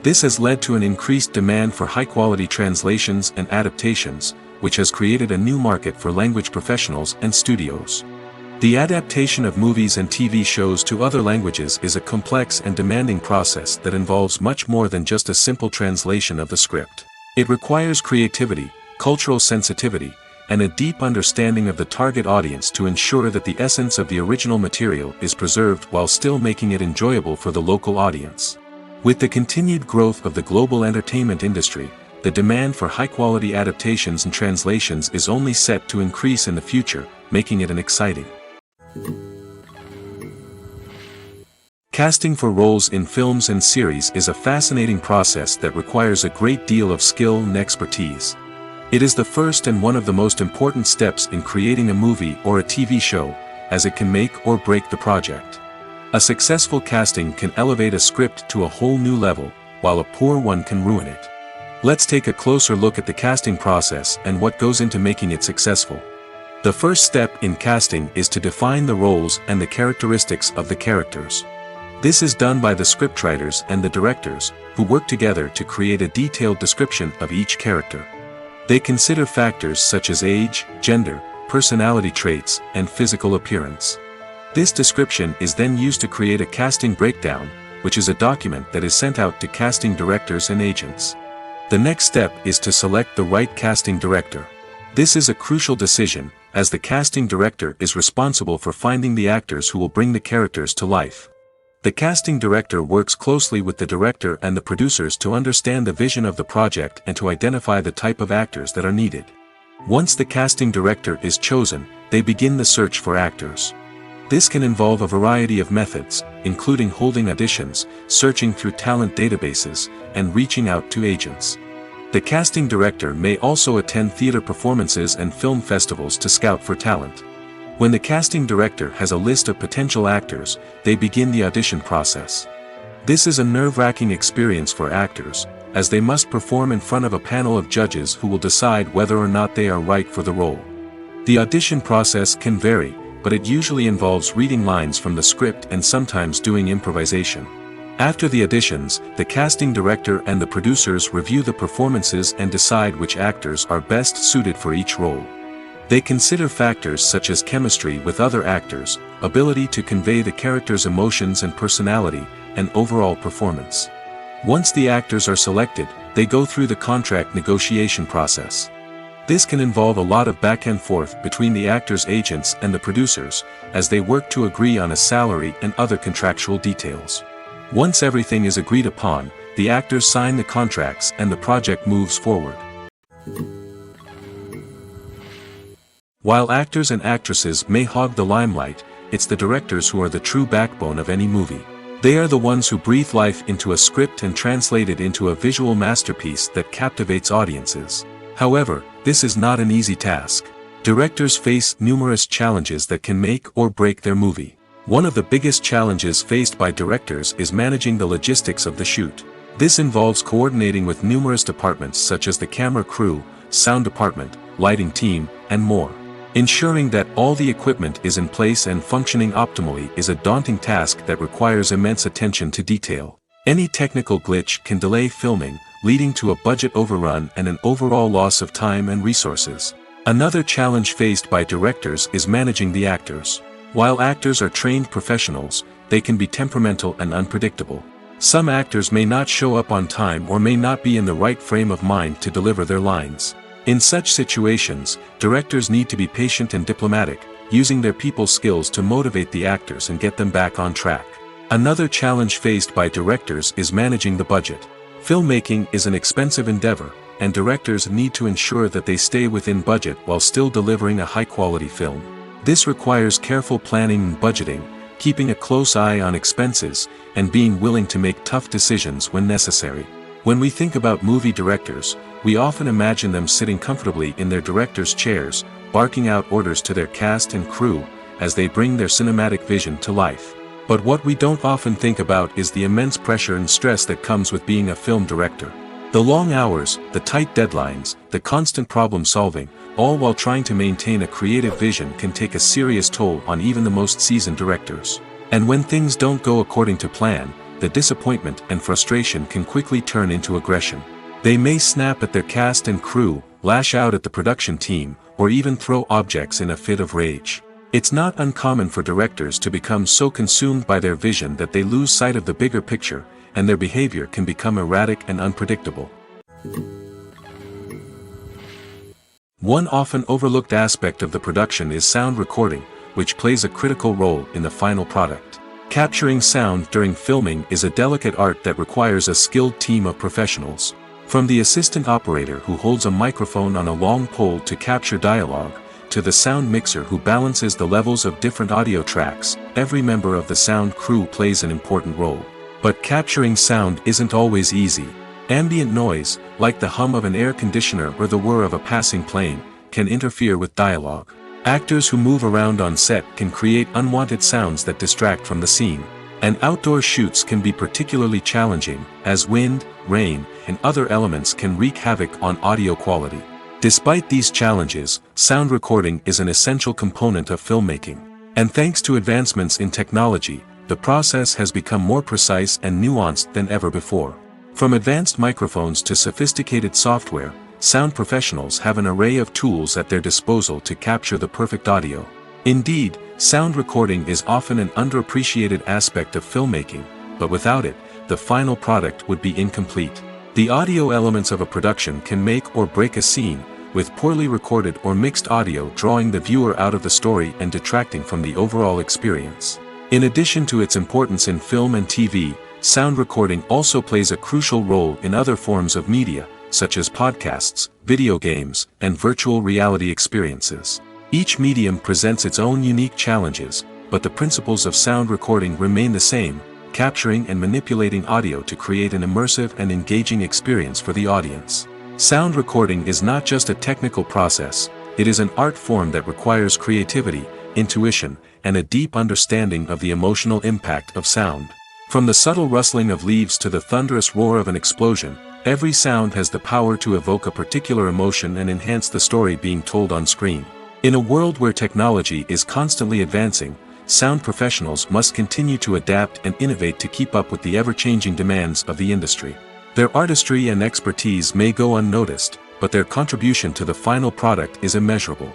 Speaker 1: This has led to an increased demand for high-quality translations and adaptations, which has created a new market for language professionals and studios. The adaptation of movies and TV shows to other languages is a complex and demanding process that involves much more than just a simple translation of the script. It requires creativity, cultural sensitivity, and a deep understanding of the target audience to ensure that the essence of the original material is preserved while still making it enjoyable for the local audience. With the continued growth of the global entertainment industry, the demand for high-quality adaptations and translations is only set to increase in the future, making it an exciting. Casting for roles in films and series is a fascinating process that requires a great deal of skill and expertise. It is the first and one of the most important steps in creating a movie or a TV show, as it can make or break the project. A successful casting can elevate a script to a whole new level, while a poor one can ruin it. Let's take a closer look at the casting process and what goes into making it successful. The first step in casting is to define the roles and the characteristics of the characters. This is done by the scriptwriters and the directors, who work together to create a detailed description of each character. They consider factors such as age, gender, personality traits, and physical appearance. This description is then used to create a casting breakdown, which is a document that is sent out to casting directors and agents. The next step is to select the right casting director. This is a crucial decision, as the casting director is responsible for finding the actors who will bring the characters to life. The casting director works closely with the director and the producers to understand the vision of the project and to identify the type of actors that are needed. Once the casting director is chosen, they begin the search for actors. This can involve a variety of methods, including holding auditions, searching through talent databases, and reaching out to agents. The casting director may also attend theater performances and film festivals to scout for talent. When the casting director has a list of potential actors, they begin the audition process. This is a nerve-wracking experience for actors, as they must perform in front of a panel of judges who will decide whether or not they are right for the role. The audition process can vary, but it usually involves reading lines from the script and sometimes doing improvisation. After the auditions, the casting director and the producers review the performances and decide which actors are best suited for each role. They consider factors such as chemistry with other actors, ability to convey the character's emotions and personality, and overall performance. Once the actors are selected, they go through the contract negotiation process. This can involve a lot of back and forth between the actors' agents and the producers, as they work to agree on a salary and other contractual details. Once everything is agreed upon, the actors sign the contracts and the project moves forward. While actors and actresses may hog the limelight, it's the directors who are the true backbone of any movie. They are the ones who breathe life into a script and translate it into a visual masterpiece that captivates audiences. However, this is not an easy task. Directors face numerous challenges that can make or break their movie. One of the biggest challenges faced by directors is managing the logistics of the shoot. This involves coordinating with numerous departments such as the camera crew, sound department, lighting team, and more. Ensuring that all the equipment is in place and functioning optimally is a daunting task that requires immense attention to detail. Any technical glitch can delay filming, leading to a budget overrun and an overall loss of time and resources. Another challenge faced by directors is managing the actors. While actors are trained professionals, they can be temperamental and unpredictable. Some actors may not show up on time or may not be in the right frame of mind to deliver their lines. In such situations, directors need to be patient and diplomatic, using their people skills to motivate the actors and get them back on track. Another challenge faced by directors is managing the budget. Filmmaking is an expensive endeavor, and directors need to ensure that they stay within budget while still delivering a high-quality film. This requires careful planning and budgeting, keeping a close eye on expenses, and being willing to make tough decisions when necessary. When we think about movie directors, we often imagine them sitting comfortably in their director's chairs, barking out orders to their cast and crew, as they bring their cinematic vision to life. But what we don't often think about is the immense pressure and stress that comes with being a film director. The long hours, the tight deadlines, the constant problem solving, all while trying to maintain a creative vision can take a serious toll on even the most seasoned directors. And when things don't go according to plan, the disappointment and frustration can quickly turn into aggression. They may snap at their cast and crew, lash out at the production team, or even throw objects in a fit of rage. It's not uncommon for directors to become so consumed by their vision that they lose sight of the bigger picture, and their behavior can become erratic and unpredictable. One often overlooked aspect of the production is sound recording, which plays a critical role in the final product. Capturing sound during filming is a delicate art that requires a skilled team of professionals. From the assistant operator who holds a microphone on a long pole to capture dialogue, to the sound mixer who balances the levels of different audio tracks, every member of the sound crew plays an important role. But capturing sound isn't always easy. Ambient noise, like the hum of an air conditioner or the whir of a passing plane, can interfere with dialogue. Actors who move around on set can create unwanted sounds that distract from the scene. And outdoor shoots can be particularly challenging, as wind, rain, and other elements can wreak havoc on audio quality. Despite these challenges, sound recording is an essential component of filmmaking. And thanks to advancements in technology, the process has become more precise and nuanced than ever before. From advanced microphones to sophisticated software, sound professionals have an array of tools at their disposal to capture the perfect audio. Indeed, sound recording is often an underappreciated aspect of filmmaking, but without it, the final product would be incomplete. The audio elements of a production can make or break a scene, with poorly recorded or mixed audio drawing the viewer out of the story and detracting from the overall experience. In addition to its importance in film and TV, sound recording also plays a crucial role in other forms of media, such as podcasts, video games, and virtual reality experiences. Each medium presents its own unique challenges, but the principles of sound recording remain the same, capturing and manipulating audio to create an immersive and engaging experience for the audience. Sound recording is not just a technical process, it is an art form that requires creativity, intuition, and a deep understanding of the emotional impact of sound. From the subtle rustling of leaves to the thunderous roar of an explosion, every sound has the power to evoke a particular emotion and enhance the story being told on screen. In a world where technology is constantly advancing, sound professionals must continue to adapt and innovate to keep up with the ever-changing demands of the industry. Their artistry and expertise may go unnoticed, but their contribution to the final product is immeasurable.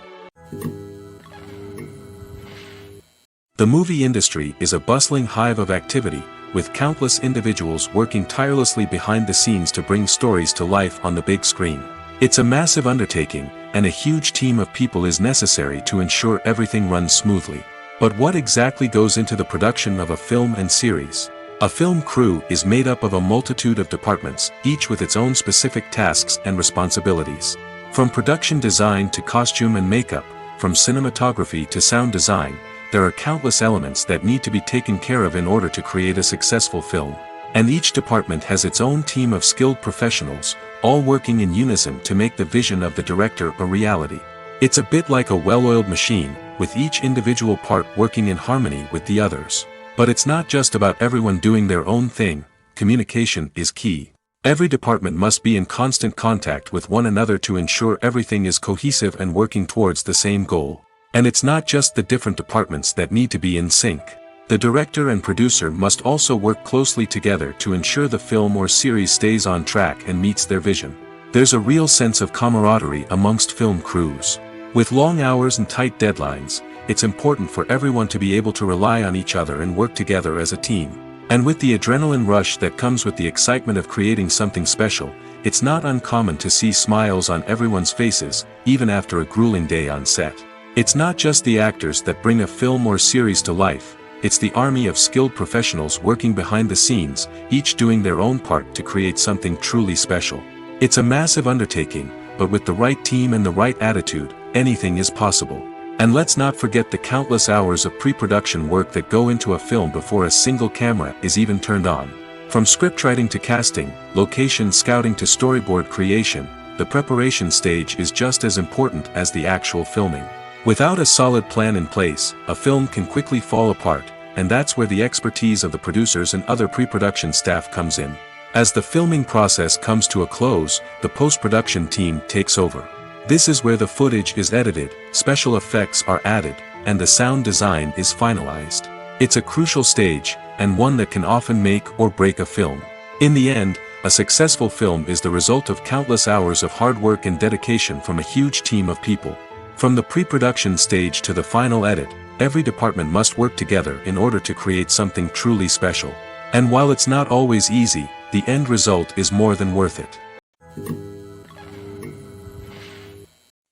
Speaker 1: The movie industry is a bustling hive of activity, with countless individuals working tirelessly behind the scenes to bring stories to life on the big screen. It's a massive undertaking, and a huge team of people is necessary to ensure everything runs smoothly. But what exactly goes into the production of a film and series? A film crew is made up of a multitude of departments, each with its own specific tasks and responsibilities. From production design to costume and makeup, from cinematography to sound design, there are countless elements that need to be taken care of in order to create a successful film. And each department has its own team of skilled professionals, all working in unison to make the vision of the director a reality. It's a bit like a well-oiled machine, with each individual part working in harmony with the others. But it's not just about everyone doing their own thing, communication is key. Every department must be in constant contact with one another to ensure everything is cohesive and working towards the same goal. And it's not just the different departments that need to be in sync. The director and producer must also work closely together to ensure the film or series stays on track and meets their vision. There's a real sense of camaraderie amongst film crews. With long hours and tight deadlines, it's important for everyone to be able to rely on each other and work together as a team. And with the adrenaline rush that comes with the excitement of creating something special, it's not uncommon to see smiles on everyone's faces, even after a grueling day on set. It's not just the actors that bring a film or series to life, it's the army of skilled professionals working behind the scenes, each doing their own part to create something truly special. It's a massive undertaking, but with the right team and the right attitude, anything is possible. And let's not forget the countless hours of pre-production work that go into a film before a single camera is even turned on. From scriptwriting to casting, location scouting to storyboard creation, the preparation stage is just as important as the actual filming. Without a solid plan in place, a film can quickly fall apart, and that's where the expertise of the producers and other pre-production staff comes in. As the filming process comes to a close, the post-production team takes over. This is where the footage is edited, special effects are added, and the sound design is finalized. It's a crucial stage, and one that can often make or break a film. In the end, a successful film is the result of countless hours of hard work and dedication from a huge team of people. From the pre-production stage to the final edit, every department must work together in order to create something truly special. And while it's not always easy, the end result is more than worth it.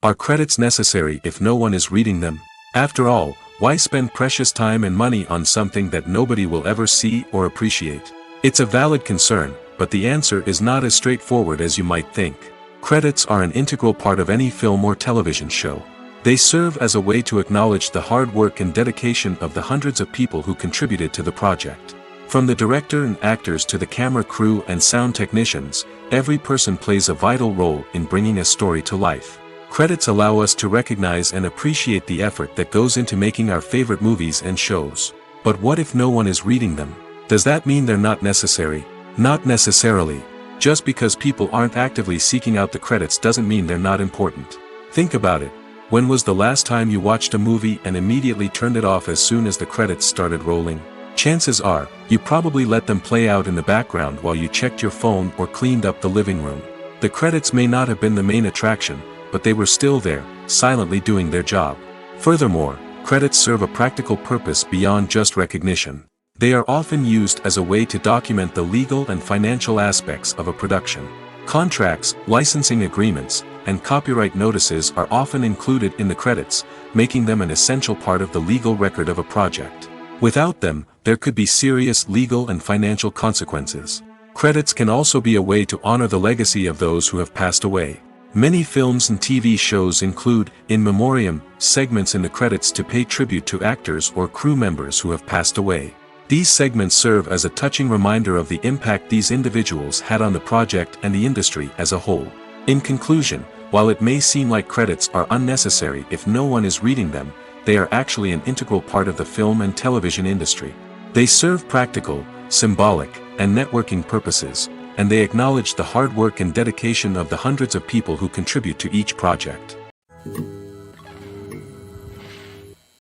Speaker 1: Are credits necessary if no one is reading them? After all, why spend precious time and money on something that nobody will ever see or appreciate? It's a valid concern, but the answer is not as straightforward as you might think. Credits are an integral part of any film or television show. They serve as a way to acknowledge the hard work and dedication of the hundreds of people who contributed to the project. From the director and actors to the camera crew and sound technicians, every person plays a vital role in bringing a story to life. Credits allow us to recognize and appreciate the effort that goes into making our favorite movies and shows. But what if no one is reading them? Does that mean they're not necessary? Not necessarily. Just because people aren't actively seeking out the credits doesn't mean they're not important. Think about it. When was the last time you watched a movie and immediately turned it off as soon as the credits started rolling? Chances are, you probably let them play out in the background while you checked your phone or cleaned up the living room. The credits may not have been the main attraction, but they were still there, silently doing their job. Furthermore, credits serve a practical purpose beyond just recognition. They are often used as a way to document the legal and financial aspects of a production. Contracts, licensing agreements, and copyright notices are often included in the credits, making them an essential part of the legal record of a project. Without them, there could be serious legal and financial consequences. Credits can also be a way to honor the legacy of those who have passed away. Many films and TV shows include, in memoriam, segments in the credits to pay tribute to actors or crew members who have passed away. These segments serve as a touching reminder of the impact these individuals had on the project and the industry as a whole. In conclusion, while it may seem like credits are unnecessary if no one is reading them, they are actually an integral part of the film and television industry. They serve practical, symbolic, and networking purposes, and they acknowledge the hard work and dedication of the hundreds of people who contribute to each project.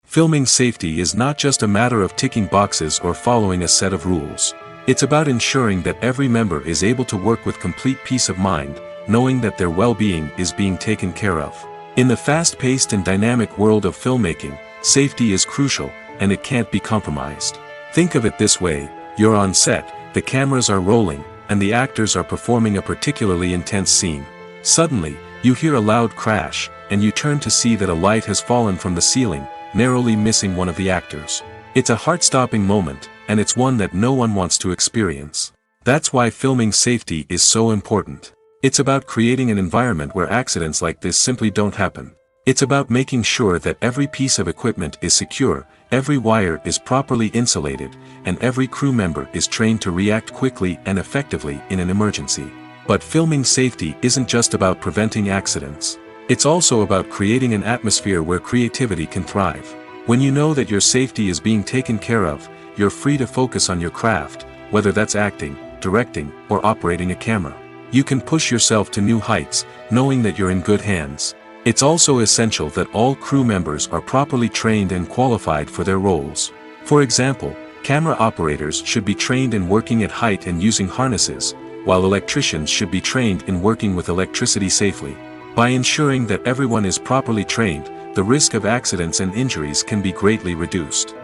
Speaker 1: Filming safety is not just a matter of ticking boxes or following a set of rules. It's about ensuring that every member is able to work with complete peace of mind, knowing that their well-being is being taken care of. In the fast-paced and dynamic world of filmmaking, safety is crucial, and it can't be compromised. Think of it this way: you're on set, the cameras are rolling, and the actors are performing a particularly intense scene. Suddenly, you hear a loud crash, and you turn to see that a light has fallen from the ceiling, narrowly missing one of the actors. It's a heart-stopping moment, and it's one that no one wants to experience. That's why filming safety is so important. It's about creating an environment where accidents like this simply don't happen. It's about making sure that every piece of equipment is secure, every wire is properly insulated, and every crew member is trained to react quickly and effectively in an emergency. But filming safety isn't just about preventing accidents. It's also about creating an atmosphere where creativity can thrive. When you know that your safety is being taken care of, you're free to focus on your craft, whether that's acting, directing, or operating a camera. You can push yourself to new heights, knowing that you're in good hands. It's also essential that all crew members are properly trained and qualified for their roles. For example, camera operators should be trained in working at height and using harnesses, while electricians should be trained in working with electricity safely. By ensuring that everyone is properly trained, the risk of accidents and injuries can be greatly reduced.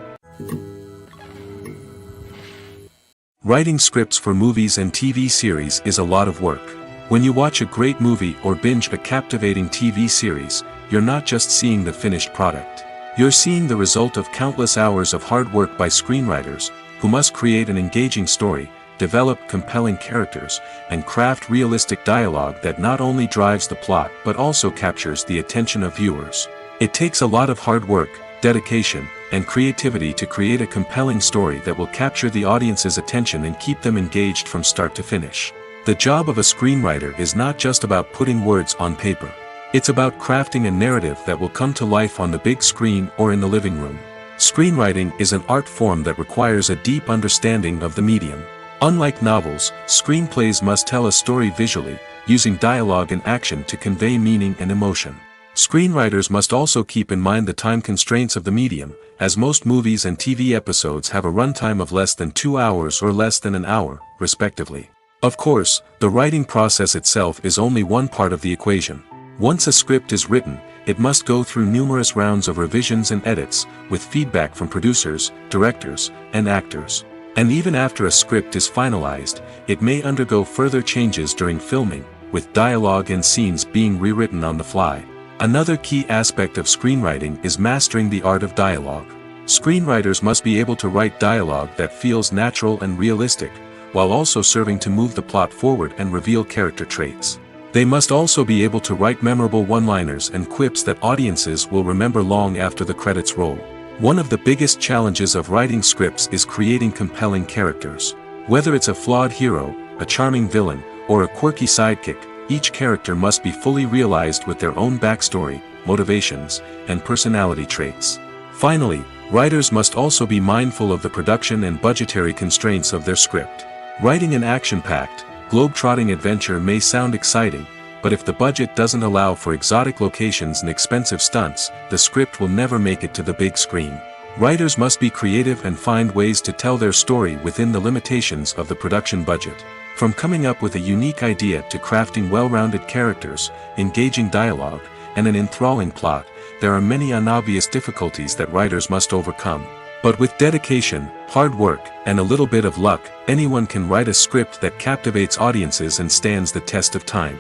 Speaker 1: Writing scripts for movies and TV series is a lot of work. When you watch a great movie or binge a captivating TV series, you're not just seeing the finished product. You're seeing the result of countless hours of hard work by screenwriters, who must create an engaging story, develop compelling characters, and craft realistic dialogue that not only drives the plot but also captures the attention of viewers. It takes a lot of hard work, dedication, and creativity to create a compelling story that will capture the audience's attention and keep them engaged from start to finish. The job of a screenwriter is not just about putting words on paper. It's about crafting a narrative that will come to life on the big screen or in the living room. Screenwriting is an art form that requires a deep understanding of the medium. Unlike novels, screenplays must tell a story visually, using dialogue and action to convey meaning and emotion. Screenwriters must also keep in mind the time constraints of the medium, as most movies and TV episodes have a runtime of less than 2 hours or less than an hour, respectively. Of course, the writing process itself is only one part of the equation. Once a script is written, it must go through numerous rounds of revisions and edits, with feedback from producers, directors, and actors. And even after a script is finalized, it may undergo further changes during filming, with dialogue and scenes being rewritten on the fly. Another key aspect of screenwriting is mastering the art of dialogue. Screenwriters must be able to write dialogue that feels natural and realistic, while also serving to move the plot forward and reveal character traits. They must also be able to write memorable one-liners and quips that audiences will remember long after the credits roll. One of the biggest challenges of writing scripts is creating compelling characters. Whether it's a flawed hero, a charming villain, or a quirky sidekick, each character must be fully realized with their own backstory, motivations, and personality traits. Finally, writers must also be mindful of the production and budgetary constraints of their script. Writing an action-packed, globe-trotting adventure may sound exciting, but if the budget doesn't allow for exotic locations and expensive stunts, the script will never make it to the big screen. Writers must be creative and find ways to tell their story within the limitations of the production budget. From coming up with a unique idea to crafting well-rounded characters, engaging dialogue, and an enthralling plot, there are many unobvious difficulties that writers must overcome. But with dedication, hard work, and a little bit of luck, anyone can write a script that captivates audiences and stands the test of time.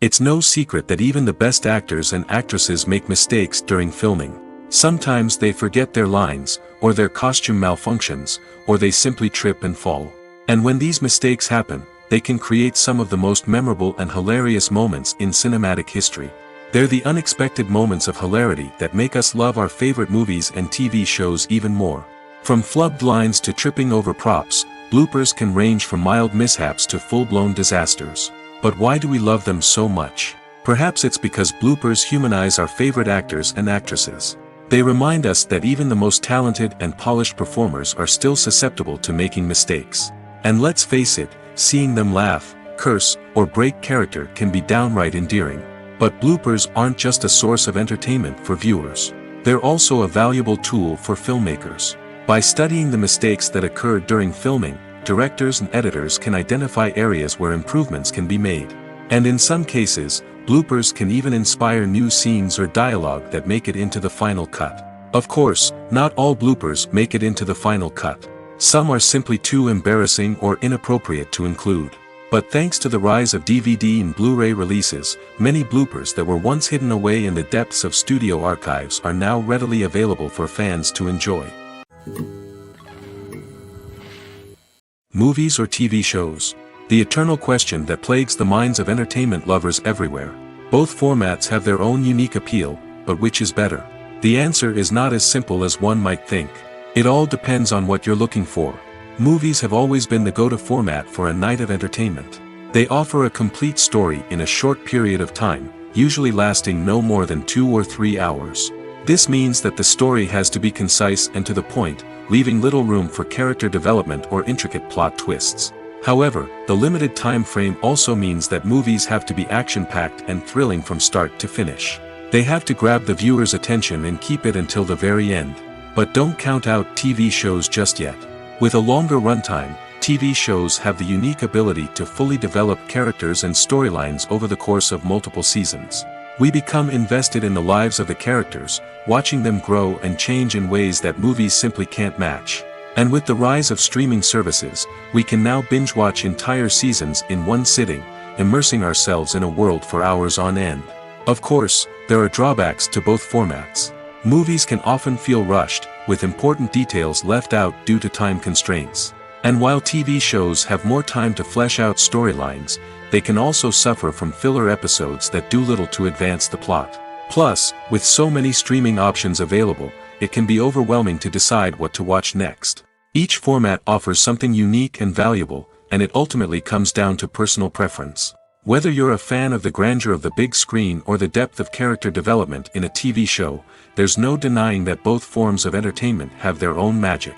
Speaker 1: It's no secret that even the best actors and actresses make mistakes during filming. Sometimes they forget their lines, or their costume malfunctions, or they simply trip and fall. And when these mistakes happen, they can create some of the most memorable and hilarious moments in cinematic history. They're the unexpected moments of hilarity that make us love our favorite movies and TV shows even more. From flubbed lines to tripping over props, bloopers can range from mild mishaps to full-blown disasters. But why do we love them so much? Perhaps it's because bloopers humanize our favorite actors and actresses. They remind us that even the most talented and polished performers are still susceptible to making mistakes. And let's face it, seeing them laugh, curse, or break character can be downright endearing. But bloopers aren't just a source of entertainment for viewers. They're also a valuable tool for filmmakers. By studying the mistakes that occurred during filming, directors and editors can identify areas where improvements can be made. And in some cases, bloopers can even inspire new scenes or dialogue that make it into the final cut. Of course, not all bloopers make it into the final cut. Some are simply too embarrassing or inappropriate to include. But thanks to the rise of DVD and Blu-ray releases, many bloopers that were once hidden away in the depths of studio archives are now readily available for fans to enjoy. Movies or TV shows? The eternal question that plagues the minds of entertainment lovers everywhere. Both formats have their own unique appeal, but which is better? The answer is not as simple as one might think. It all depends on what you're looking for. Movies have always been the go-to format for a night of entertainment. They offer a complete story in a short period of time, usually lasting no more than 2 or 3 hours. This means that the story has to be concise and to the point, leaving little room for character development or intricate plot twists. However, the limited time frame also means that movies have to be action-packed and thrilling from start to finish. They have to grab the viewer's attention and keep it until the very end. But don't count out TV shows just yet. With a longer runtime, TV shows have the unique ability to fully develop characters and storylines over the course of multiple seasons. We become invested in the lives of the characters, watching them grow and change in ways that movies simply can't match. And with the rise of streaming services, we can now binge-watch entire seasons in one sitting, immersing ourselves in a world for hours on end. Of course, there are drawbacks to both formats. Movies can often feel rushed, with important details left out due to time constraints. And while TV shows have more time to flesh out storylines, they can also suffer from filler episodes that do little to advance the plot. Plus, with so many streaming options available, it can be overwhelming to decide what to watch next. Each format offers something unique and valuable, and it ultimately comes down to personal preference. Whether you're a fan of the grandeur of the big screen or the depth of character development in a TV show, there's no denying that both forms of entertainment have their own magic.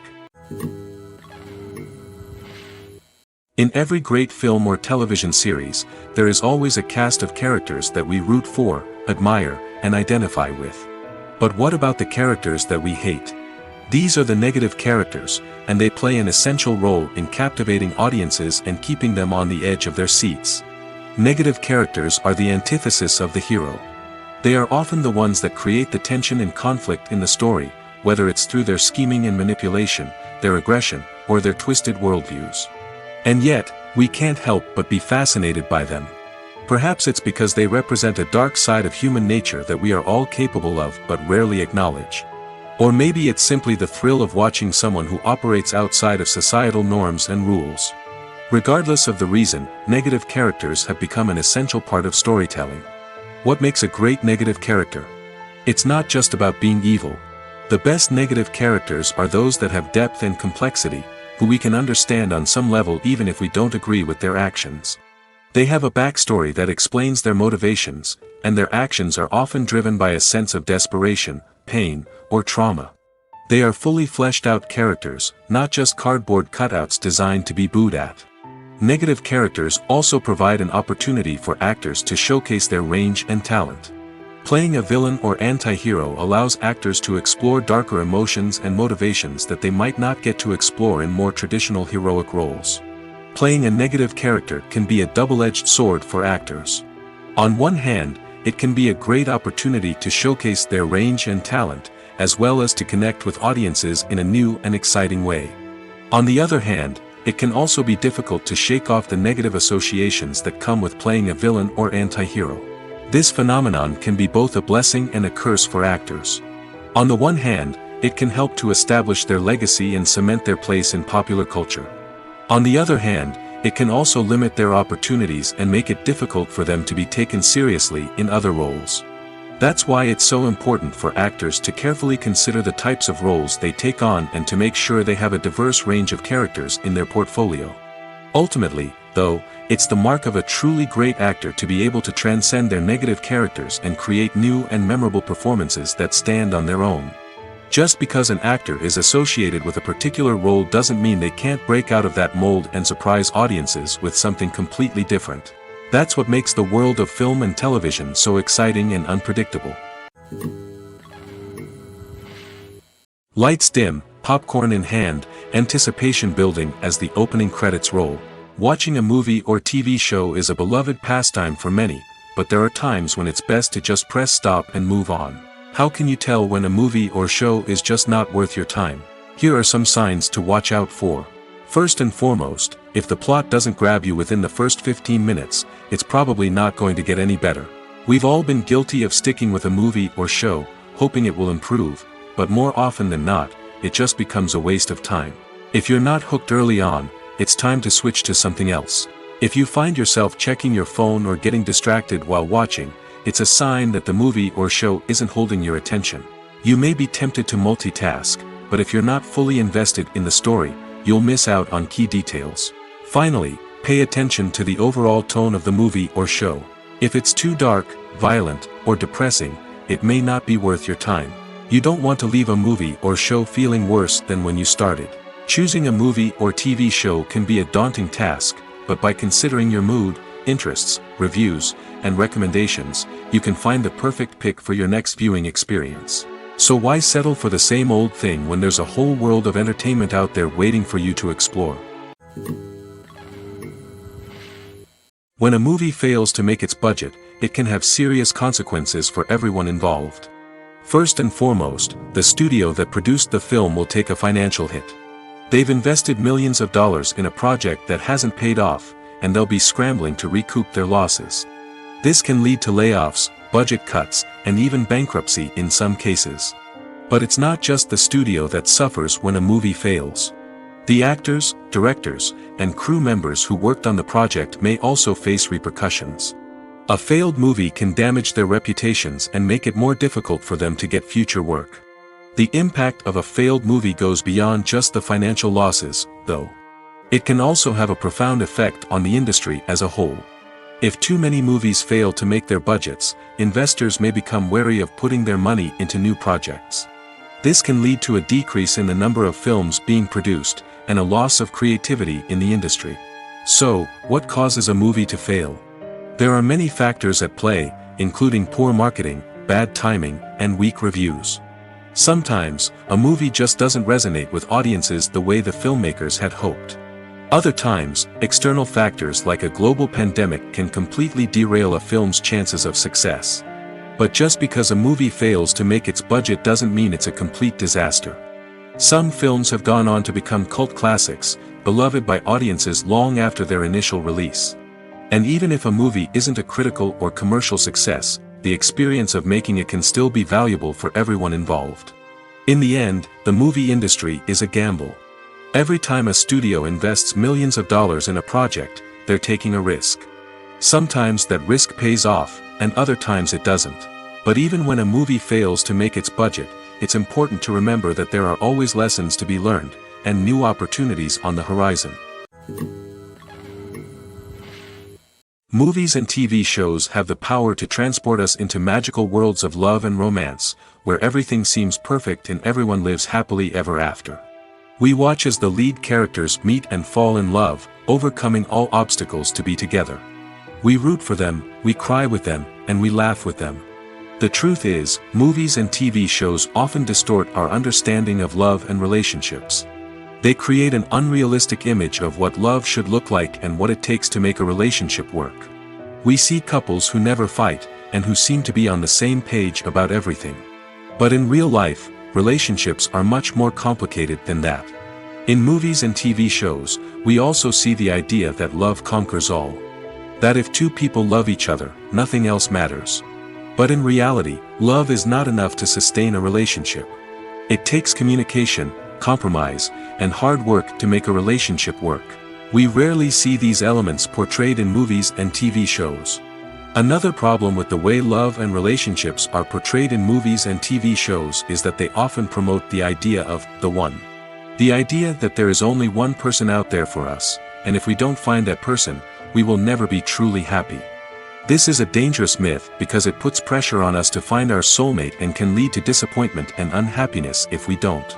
Speaker 1: In every great film or television series, there is always a cast of characters that we root for, admire, and identify with. But what about the characters that we hate? These are the negative characters, and they play an essential role in captivating audiences and keeping them on the edge of their seats. Negative characters are the antithesis of the hero. They are often the ones that create the tension and conflict in the story, whether it's through their scheming and manipulation, their aggression, or their twisted worldviews. And yet, we can't help but be fascinated by them. Perhaps it's because they represent a dark side of human nature that we are all capable of but rarely acknowledge. Or maybe it's simply the thrill of watching someone who operates outside of societal norms and rules. Regardless of the reason, negative characters have become an essential part of storytelling. What makes a great negative character? It's not just about being evil. The best negative characters are those that have depth and complexity, who we can understand on some level even if we don't agree with their actions. They have a backstory that explains their motivations, and their actions are often driven by a sense of desperation, pain, or trauma. They are fully fleshed out characters, not just cardboard cutouts designed to be booed at. Negative characters also provide an opportunity for actors to showcase their range and talent. Playing a villain or anti-hero allows actors to explore darker emotions and motivations that they might not get to explore in more traditional heroic roles. Playing a negative character can be a double-edged sword for actors. On one hand, it can be a great opportunity to showcase their range and talent, as well as to connect with audiences in a new and exciting way. On the other hand, it can also be difficult to shake off the negative associations that come with playing a villain or anti-hero. This phenomenon can be both a blessing and a curse for actors. On the one hand, it can help to establish their legacy and cement their place in popular culture. On the other hand, it can also limit their opportunities and make it difficult for them to be taken seriously in other roles. That's why it's so important for actors to carefully consider the types of roles they take on and to make sure they have a diverse range of characters in their portfolio. Ultimately, though, it's the mark of a truly great actor to be able to transcend their negative characters and create new and memorable performances that stand on their own. Just because an actor is associated with a particular role doesn't mean they can't break out of that mold and surprise audiences with something completely different. That's what makes the world of film and television so exciting and unpredictable. Lights dim, popcorn in hand, anticipation building as the opening credits roll. Watching a movie or TV show is a beloved pastime for many, but there are times when it's best to just press stop and move on. How can you tell when a movie or show is just not worth your time? Here are some signs to watch out for. First and foremost, if the plot doesn't grab you within the first 15 minutes, it's probably not going to get any better. We've all been guilty of sticking with a movie or show, hoping it will improve, but more often than not, it just becomes a waste of time. If you're not hooked early on, it's time to switch to something else. If you find yourself checking your phone or getting distracted while watching, it's a sign that the movie or show isn't holding your attention. You may be tempted to multitask, but if you're not fully invested in the story, you'll miss out on key details. Finally, pay attention to the overall tone of the movie or show. If it's too dark, violent, or depressing, it may not be worth your time. You don't want to leave a movie or show feeling worse than when you started. Choosing a movie or TV show can be a daunting task, but by considering your mood, interests, reviews, and recommendations, you can find the perfect pick for your next viewing experience. So why settle for the same old thing when there's a whole world of entertainment out there waiting for you to explore? When a movie fails to make its budget, it can have serious consequences for everyone involved. First and foremost, the studio that produced the film will take a financial hit. They've invested millions of dollars in a project that hasn't paid off, and they'll be scrambling to recoup their losses. This can lead to layoffs, budget cuts, and even bankruptcy in some cases. But it's not just the studio that suffers when a movie fails. The actors, directors, and crew members who worked on the project may also face repercussions. A failed movie can damage their reputations and make it more difficult for them to get future work. The impact of a failed movie goes beyond just the financial losses, though. It can also have a profound effect on the industry as a whole. If too many movies fail to make their budgets, investors may become wary of putting their money into new projects. This can lead to a decrease in the number of films being produced, and a loss of creativity in the industry. So, what causes a movie to fail? There are many factors at play, including poor marketing, bad timing, and weak reviews. Sometimes, a movie just doesn't resonate with audiences the way the filmmakers had hoped. Other times, external factors like a global pandemic can completely derail a film's chances of success. But just because a movie fails to make its budget doesn't mean it's a complete disaster. Some films have gone on to become cult classics, beloved by audiences long after their initial release. And even if a movie isn't a critical or commercial success, the experience of making it can still be valuable for everyone involved. In the end, the movie industry is a gamble. Every time a studio invests millions of dollars in a project, they're taking a risk. Sometimes that risk pays off, and other times it doesn't. But even when a movie fails to make its budget, it's important to remember that there are always lessons to be learned, and new opportunities on the horizon. Movies and TV shows have the power to transport us into magical worlds of love and romance, where everything seems perfect and everyone lives happily ever after. We watch as the lead characters meet and fall in love, overcoming all obstacles to be together. We root for them, we cry with them, and we laugh with them. The truth is, movies and TV shows often distort our understanding of love and relationships. They create an unrealistic image of what love should look like and what it takes to make a relationship work. We see couples who never fight, and who seem to be on the same page about everything. But in real life, relationships are much more complicated than that. In movies and TV shows, we also see the idea that love conquers all. That if two people love each other, nothing else matters. But in reality, love is not enough to sustain a relationship. It takes communication, compromise, and hard work to make a relationship work. We rarely see these elements portrayed in movies and TV shows. Another problem with the way love and relationships are portrayed in movies and TV shows is that they often promote the idea of the one. The idea that there is only one person out there for us, and if we don't find that person, we will never be truly happy. This is a dangerous myth because it puts pressure on us to find our soulmate and can lead to disappointment and unhappiness if we don't.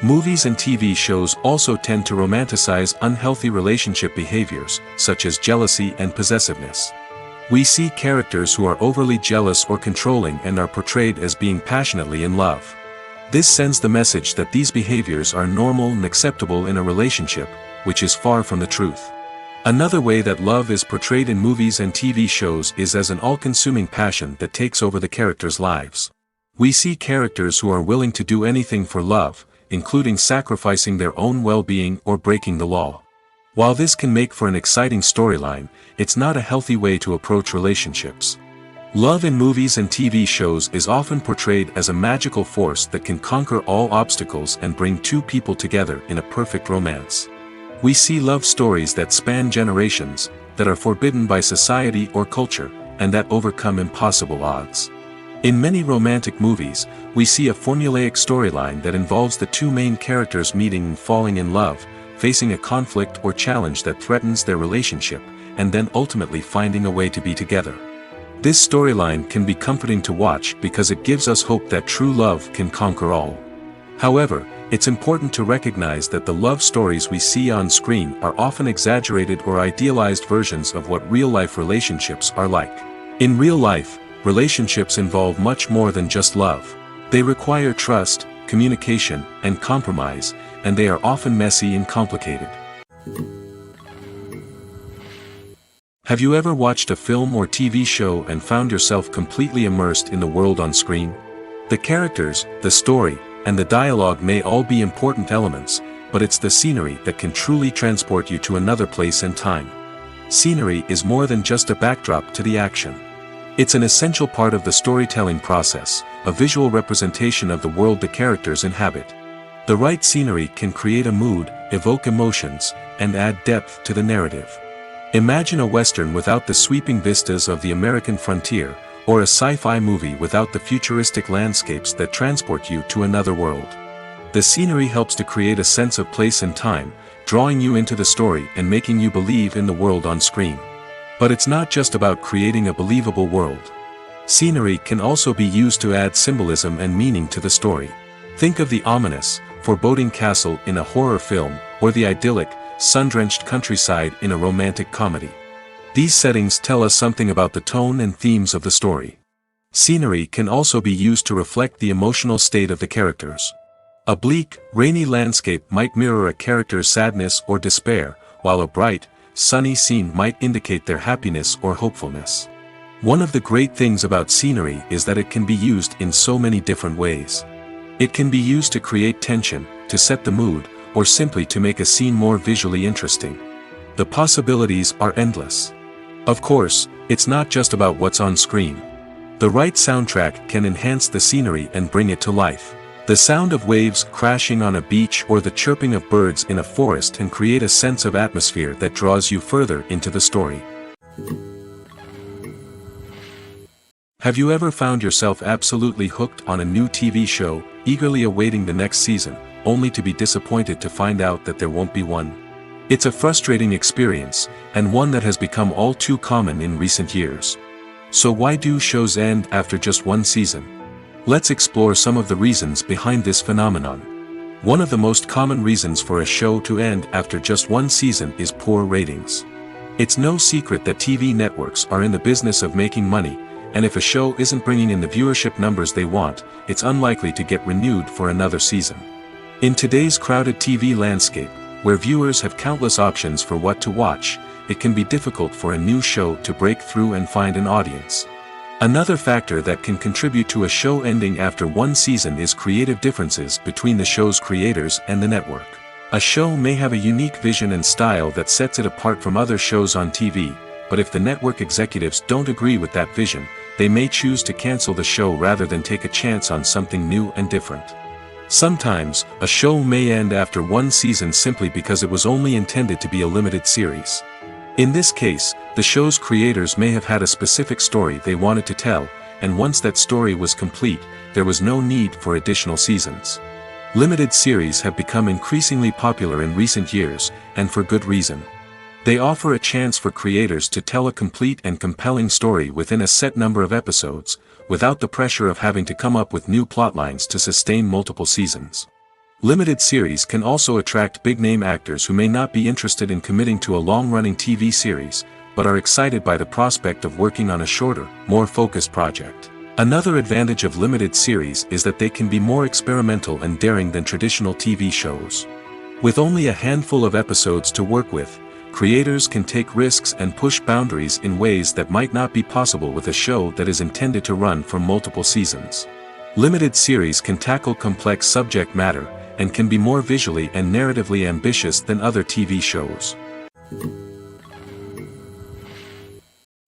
Speaker 1: Movies and TV shows also tend to romanticize unhealthy relationship behaviors, such as jealousy and possessiveness. We see characters who are overly jealous or controlling and are portrayed as being passionately in love. This sends the message that these behaviors are normal and acceptable in a relationship, which is far from the truth. Another way that love is portrayed in movies and TV shows is as an all-consuming passion that takes over the characters' lives. We see characters who are willing to do anything for love, including sacrificing their own well-being or breaking the law. While this can make for an exciting storyline, it's not a healthy way to approach relationships. Love in movies and TV shows is often portrayed as a magical force that can conquer all obstacles and bring two people together in a perfect romance. We see love stories that span generations, that are forbidden by society or culture, and that overcome impossible odds. In many romantic movies, we see a formulaic storyline that involves the two main characters meeting and falling in love, facing a conflict or challenge that threatens their relationship, and then ultimately finding a way to be together. This storyline can be comforting to watch because it gives us hope that true love can conquer all. However, it's important to recognize that the love stories we see on screen are often exaggerated or idealized versions of what real-life relationships are like. In real life, relationships involve much more than just love. They require trust, communication, and compromise, and they are often messy and complicated. Have you ever watched a film or TV show and found yourself completely immersed in the world on screen? The characters, the story, and the dialogue may all be important elements, but it's the scenery that can truly transport you to another place and time. Scenery is more than just a backdrop to the action. It's an essential part of the storytelling process, a visual representation of the world the characters inhabit. The right scenery can create a mood, evoke emotions, and add depth to the narrative. Imagine a Western without the sweeping vistas of the American frontier, or a sci-fi movie without the futuristic landscapes that transport you to another world. The scenery helps to create a sense of place and time, drawing you into the story and making you believe in the world on screen. But it's not just about creating a believable world. Scenery can also be used to add symbolism and meaning to the story. Think of the ominous, foreboding castle in a horror film, or the idyllic, sun-drenched countryside in a romantic comedy. These settings tell us something about the tone and themes of the story. Scenery can also be used to reflect the emotional state of the characters. A bleak, rainy landscape might mirror a character's sadness or despair, while a bright, sunny scene might indicate their happiness or hopefulness. One of the great things about scenery is that it can be used in so many different ways. It can be used to create tension, to set the mood, or simply to make a scene more visually interesting. The possibilities are endless. Of course, it's not just about what's on screen. The right soundtrack can enhance the scenery and bring it to life. The sound of waves crashing on a beach or the chirping of birds in a forest can create a sense of atmosphere that draws you further into the story. Have you ever found yourself absolutely hooked on a new TV show, eagerly awaiting the next season, only to be disappointed to find out that there won't be one? It's a frustrating experience, and one that has become all too common in recent years. So why do shows end after just one season? Let's explore some of the reasons behind this phenomenon. One of the most common reasons for a show to end after just one season is poor ratings. It's no secret that TV networks are in the business of making money, and if a show isn't bringing in the viewership numbers they want, it's unlikely to get renewed for another season. In today's crowded TV landscape, where viewers have countless options for what to watch, it can be difficult for a new show to break through and find an audience. Another factor that can contribute to a show ending after one season is creative differences between the show's creators and the network. A show may have a unique vision and style that sets it apart from other shows on TV, but if the network executives don't agree with that vision, they may choose to cancel the show rather than take a chance on something new and different. Sometimes, a show may end after one season simply because it was only intended to be a limited series. In this case, the show's creators may have had a specific story they wanted to tell, and once that story was complete, there was no need for additional seasons. Limited series have become increasingly popular in recent years, and for good reason. They offer a chance for creators to tell a complete and compelling story within a set number of episodes, without the pressure of having to come up with new plotlines to sustain multiple seasons. Limited series can also attract big-name actors who may not be interested in committing to a long-running TV series, but are excited by the prospect of working on a shorter, more focused project. Another advantage of limited series is that they can be more experimental and daring than traditional TV shows. With only a handful of episodes to work with, creators can take risks and push boundaries in ways that might not be possible with a show that is intended to run for multiple seasons. Limited series can tackle complex subject matter, and can be more visually and narratively ambitious than other TV shows.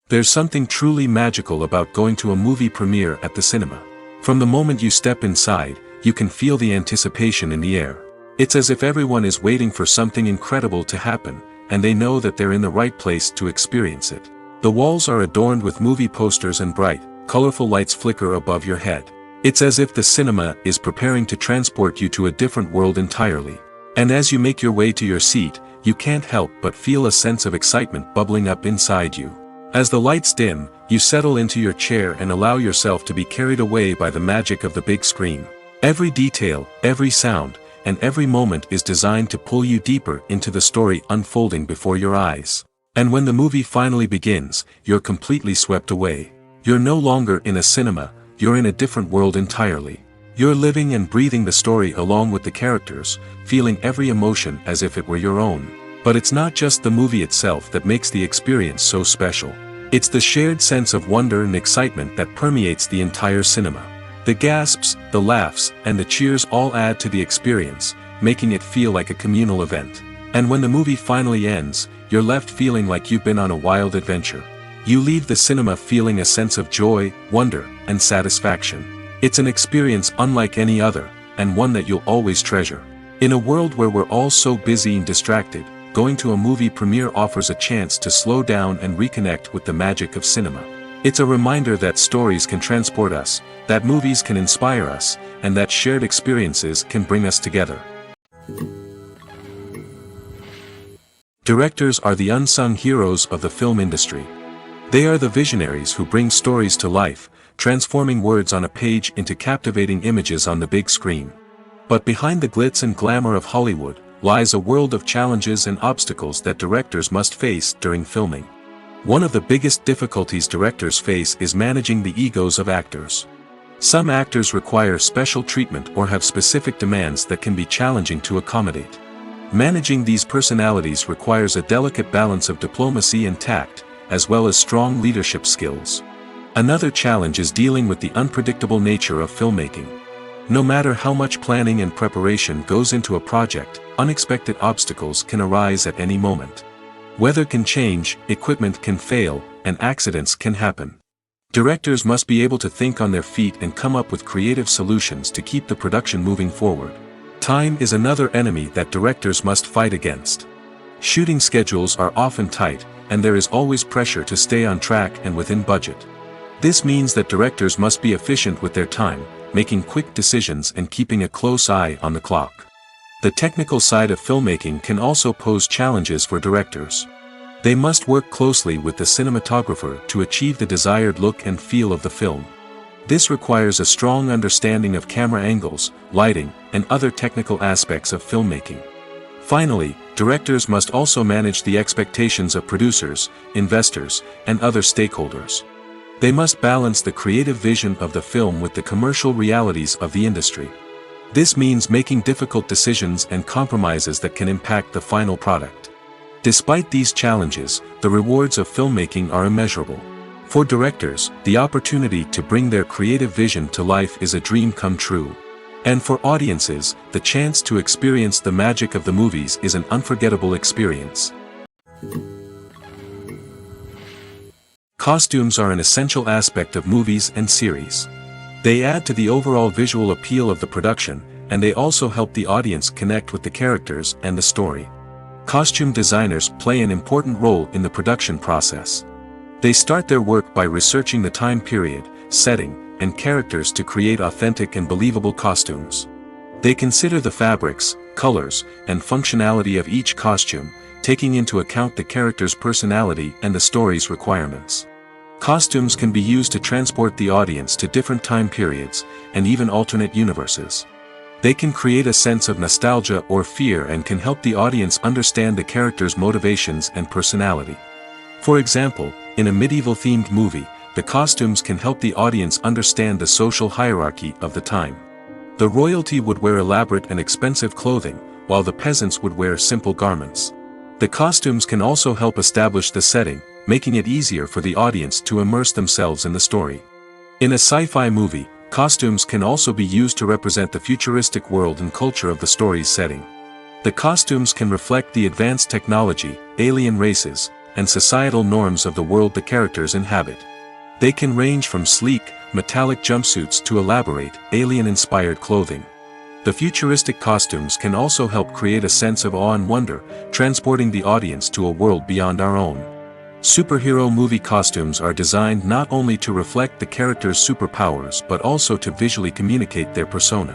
Speaker 1: There's something truly magical about going to a movie premiere at the cinema. From the moment you step inside, you can feel the anticipation in the air. It's as if everyone is waiting for something incredible to happen, and they know that they're in the right place to experience it. The walls are adorned with movie posters and bright, colorful lights flicker above your head. It's as if the cinema is preparing to transport you to a different world entirely. And as you make your way to your seat, you can't help but feel a sense of excitement bubbling up inside you. As the lights dim, you settle into your chair and allow yourself to be carried away by the magic of the big screen. Every detail, every sound, and every moment is designed to pull you deeper into the story unfolding before your eyes. And when the movie finally begins, you're completely swept away. You're no longer in a cinema, you're in a different world entirely. You're living and breathing the story along with the characters, feeling every emotion as if it were your own. But it's not just the movie itself that makes the experience so special. It's the shared sense of wonder and excitement that permeates the entire cinema. The gasps, the laughs, and the cheers all add to the experience, making it feel like a communal event. And when the movie finally ends, you're left feeling like you've been on a wild adventure. You leave the cinema feeling a sense of joy, wonder, and satisfaction. It's an experience unlike any other, and one that you'll always treasure. In a world where we're all so busy and distracted, going to a movie premiere offers a chance to slow down and reconnect with the magic of cinema. It's a reminder that stories can transport us, that movies can inspire us, and that shared experiences can bring us together. Directors are the unsung heroes of the film industry. They are the visionaries who bring stories to life, transforming words on a page into captivating images on the big screen. But behind the glitz and glamour of Hollywood, lies a world of challenges and obstacles that directors must face during filming. One of the biggest difficulties directors face is managing the egos of actors. Some actors require special treatment or have specific demands that can be challenging to accommodate. Managing these personalities requires a delicate balance of diplomacy and tact, as well as strong leadership skills. Another challenge is dealing with the unpredictable nature of filmmaking. No matter how much planning and preparation goes into a project, unexpected obstacles can arise at any moment. Weather can change, equipment can fail, and accidents can happen. Directors must be able to think on their feet and come up with creative solutions to keep the production moving forward. Time is another enemy that directors must fight against. Shooting schedules are often tight, and there is always pressure to stay on track and within budget. This means that directors must be efficient with their time, making quick decisions and keeping a close eye on the clock. The technical side of filmmaking can also pose challenges for directors. They must work closely with the cinematographer to achieve the desired look and feel of the film. This requires a strong understanding of camera angles, lighting, and other technical aspects of filmmaking. Finally, directors must also manage the expectations of producers, investors, and other stakeholders. They must balance the creative vision of the film with the commercial realities of the industry. This means making difficult decisions and compromises that can impact the final product. Despite these challenges, the rewards of filmmaking are immeasurable. For directors, the opportunity to bring their creative vision to life is a dream come true. And for audiences, the chance to experience the magic of the movies is an unforgettable experience. Costumes are an essential aspect of movies and series. They add to the overall visual appeal of the production, and they also help the audience connect with the characters and the story. Costume designers play an important role in the production process. They start their work by researching the time period, setting, and characters to create authentic and believable costumes. They consider the fabrics, colors, and functionality of each costume, taking into account the character's personality and the story's requirements. Costumes can be used to transport the audience to different time periods, and even alternate universes. They can create a sense of nostalgia or fear and can help the audience understand the character's motivations and personality. For example, in a medieval-themed movie, the costumes can help the audience understand the social hierarchy of the time. The royalty would wear elaborate and expensive clothing, while the peasants would wear simple garments. The costumes can also help establish the setting, making it easier for the audience to immerse themselves in the story. In a sci-fi movie, costumes can also be used to represent the futuristic world and culture of the story's setting. The costumes can reflect the advanced technology, alien races, and societal norms of the world the characters inhabit. They can range from sleek, metallic jumpsuits to elaborate, alien-inspired clothing. The futuristic costumes can also help create a sense of awe and wonder, transporting the audience to a world beyond our own. Superhero movie costumes are designed not only to reflect the character's superpowers but also to visually communicate their persona.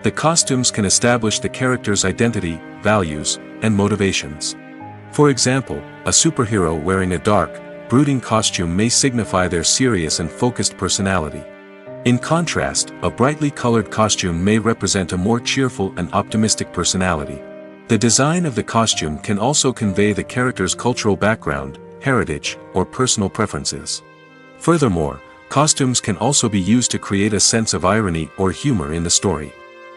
Speaker 1: The costumes can establish the character's identity, values, and motivations. For example, a superhero wearing a dark, brooding costume may signify their serious and focused personality. In contrast, a brightly colored costume may represent a more cheerful and optimistic personality. The design of the costume can also convey the character's cultural background, heritage, or personal preferences. Furthermore, costumes can also be used to create a sense of irony or humor in the story.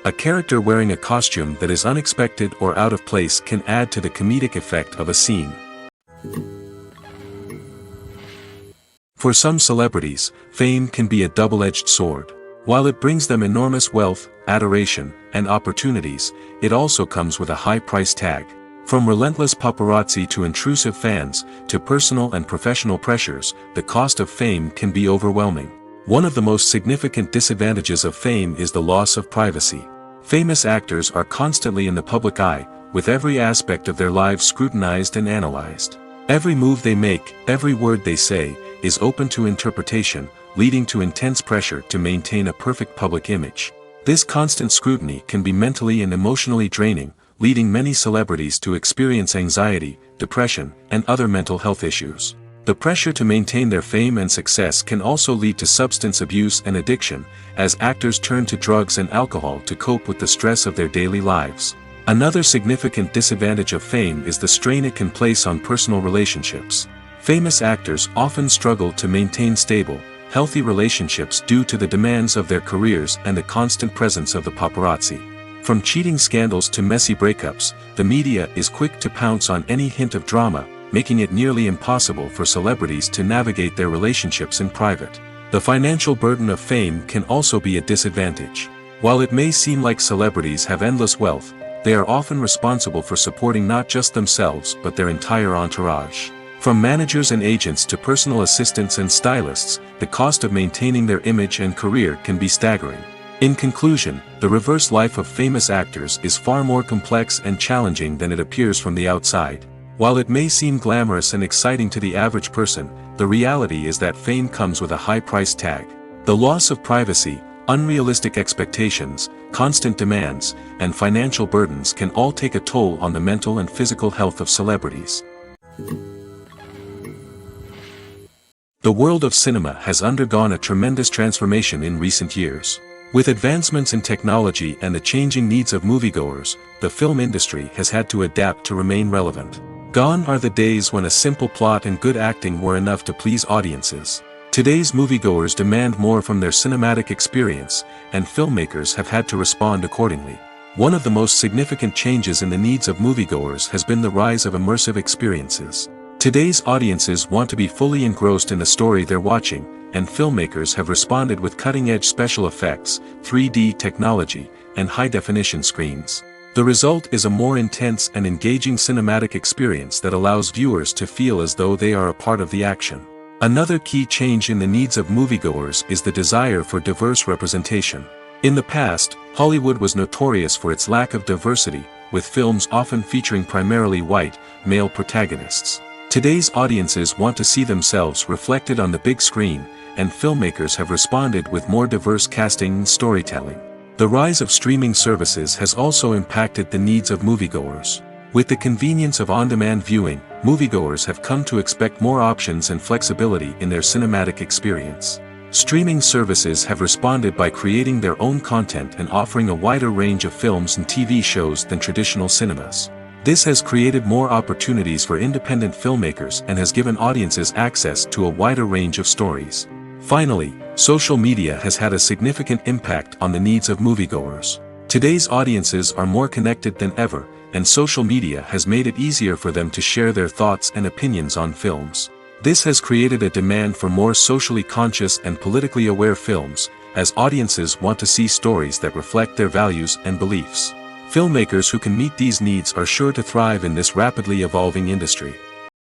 Speaker 1: A character wearing a costume that is unexpected or out of place can add to the comedic effect of a scene. For some celebrities, fame can be a double-edged sword. While it brings them enormous wealth, adoration, and opportunities, it also comes with a high price tag. From relentless paparazzi to intrusive fans, to personal and professional pressures, the cost of fame can be overwhelming. One of the most significant disadvantages of fame is the loss of privacy. Famous actors are constantly in the public eye, with every aspect of their lives scrutinized and analyzed. Every move they make, every word they say, is open to interpretation, leading to intense pressure to maintain a perfect public image. This constant scrutiny can be mentally and emotionally draining, leading many celebrities to experience anxiety, depression, and other mental health issues. The pressure to maintain their fame and success can also lead to substance abuse and addiction, as actors turn to drugs and alcohol to cope with the stress of their daily lives. Another significant disadvantage of fame is the strain it can place on personal relationships. Famous actors often struggle to maintain stable, healthy relationships due to the demands of their careers and the constant presence of the paparazzi. From cheating scandals to messy breakups, the media is quick to pounce on any hint of drama, making it nearly impossible for celebrities to navigate their relationships in private. The financial burden of fame can also be a disadvantage. While it may seem like celebrities have endless wealth, they are often responsible for supporting not just themselves but their entire entourage. From managers and agents to personal assistants and stylists, the cost of maintaining their image and career can be staggering. In conclusion, the reverse life of famous actors is far more complex and challenging than it appears from the outside. While it may seem glamorous and exciting to the average person, the reality is that fame comes with a high price tag. The loss of privacy, unrealistic expectations, constant demands, and financial burdens can all take a toll on the mental and physical health of celebrities. The world of cinema has undergone a tremendous transformation in recent years. With advancements in technology and the changing needs of moviegoers, the film industry has had to adapt to remain relevant. Gone are the days when a simple plot and good acting were enough to please audiences. Today's moviegoers demand more from their cinematic experience, and filmmakers have had to respond accordingly. One of the most significant changes in the needs of moviegoers has been the rise of immersive experiences. Today's audiences want to be fully engrossed in the story they're watching, and filmmakers have responded with cutting-edge special effects, 3D technology, and high-definition screens. The result is a more intense and engaging cinematic experience that allows viewers to feel as though they are a part of the action. Another key change in the needs of moviegoers is the desire for diverse representation. In the past, Hollywood was notorious for its lack of diversity, with films often featuring primarily white, male protagonists. Today's audiences want to see themselves reflected on the big screen, and filmmakers have responded with more diverse casting and storytelling. The rise of streaming services has also impacted the needs of moviegoers. With the convenience of on-demand viewing, moviegoers have come to expect more options and flexibility in their cinematic experience. Streaming services have responded by creating their own content and offering a wider range of films and TV shows than traditional cinemas. This has created more opportunities for independent filmmakers and has given audiences access to a wider range of stories. Finally, social media has had a significant impact on the needs of moviegoers. Today's audiences are more connected than ever, and social media has made it easier for them to share their thoughts and opinions on films. This has created a demand for more socially conscious and politically aware films, as audiences want to see stories that reflect their values and beliefs. Filmmakers who can meet these needs are sure to thrive in this rapidly evolving industry.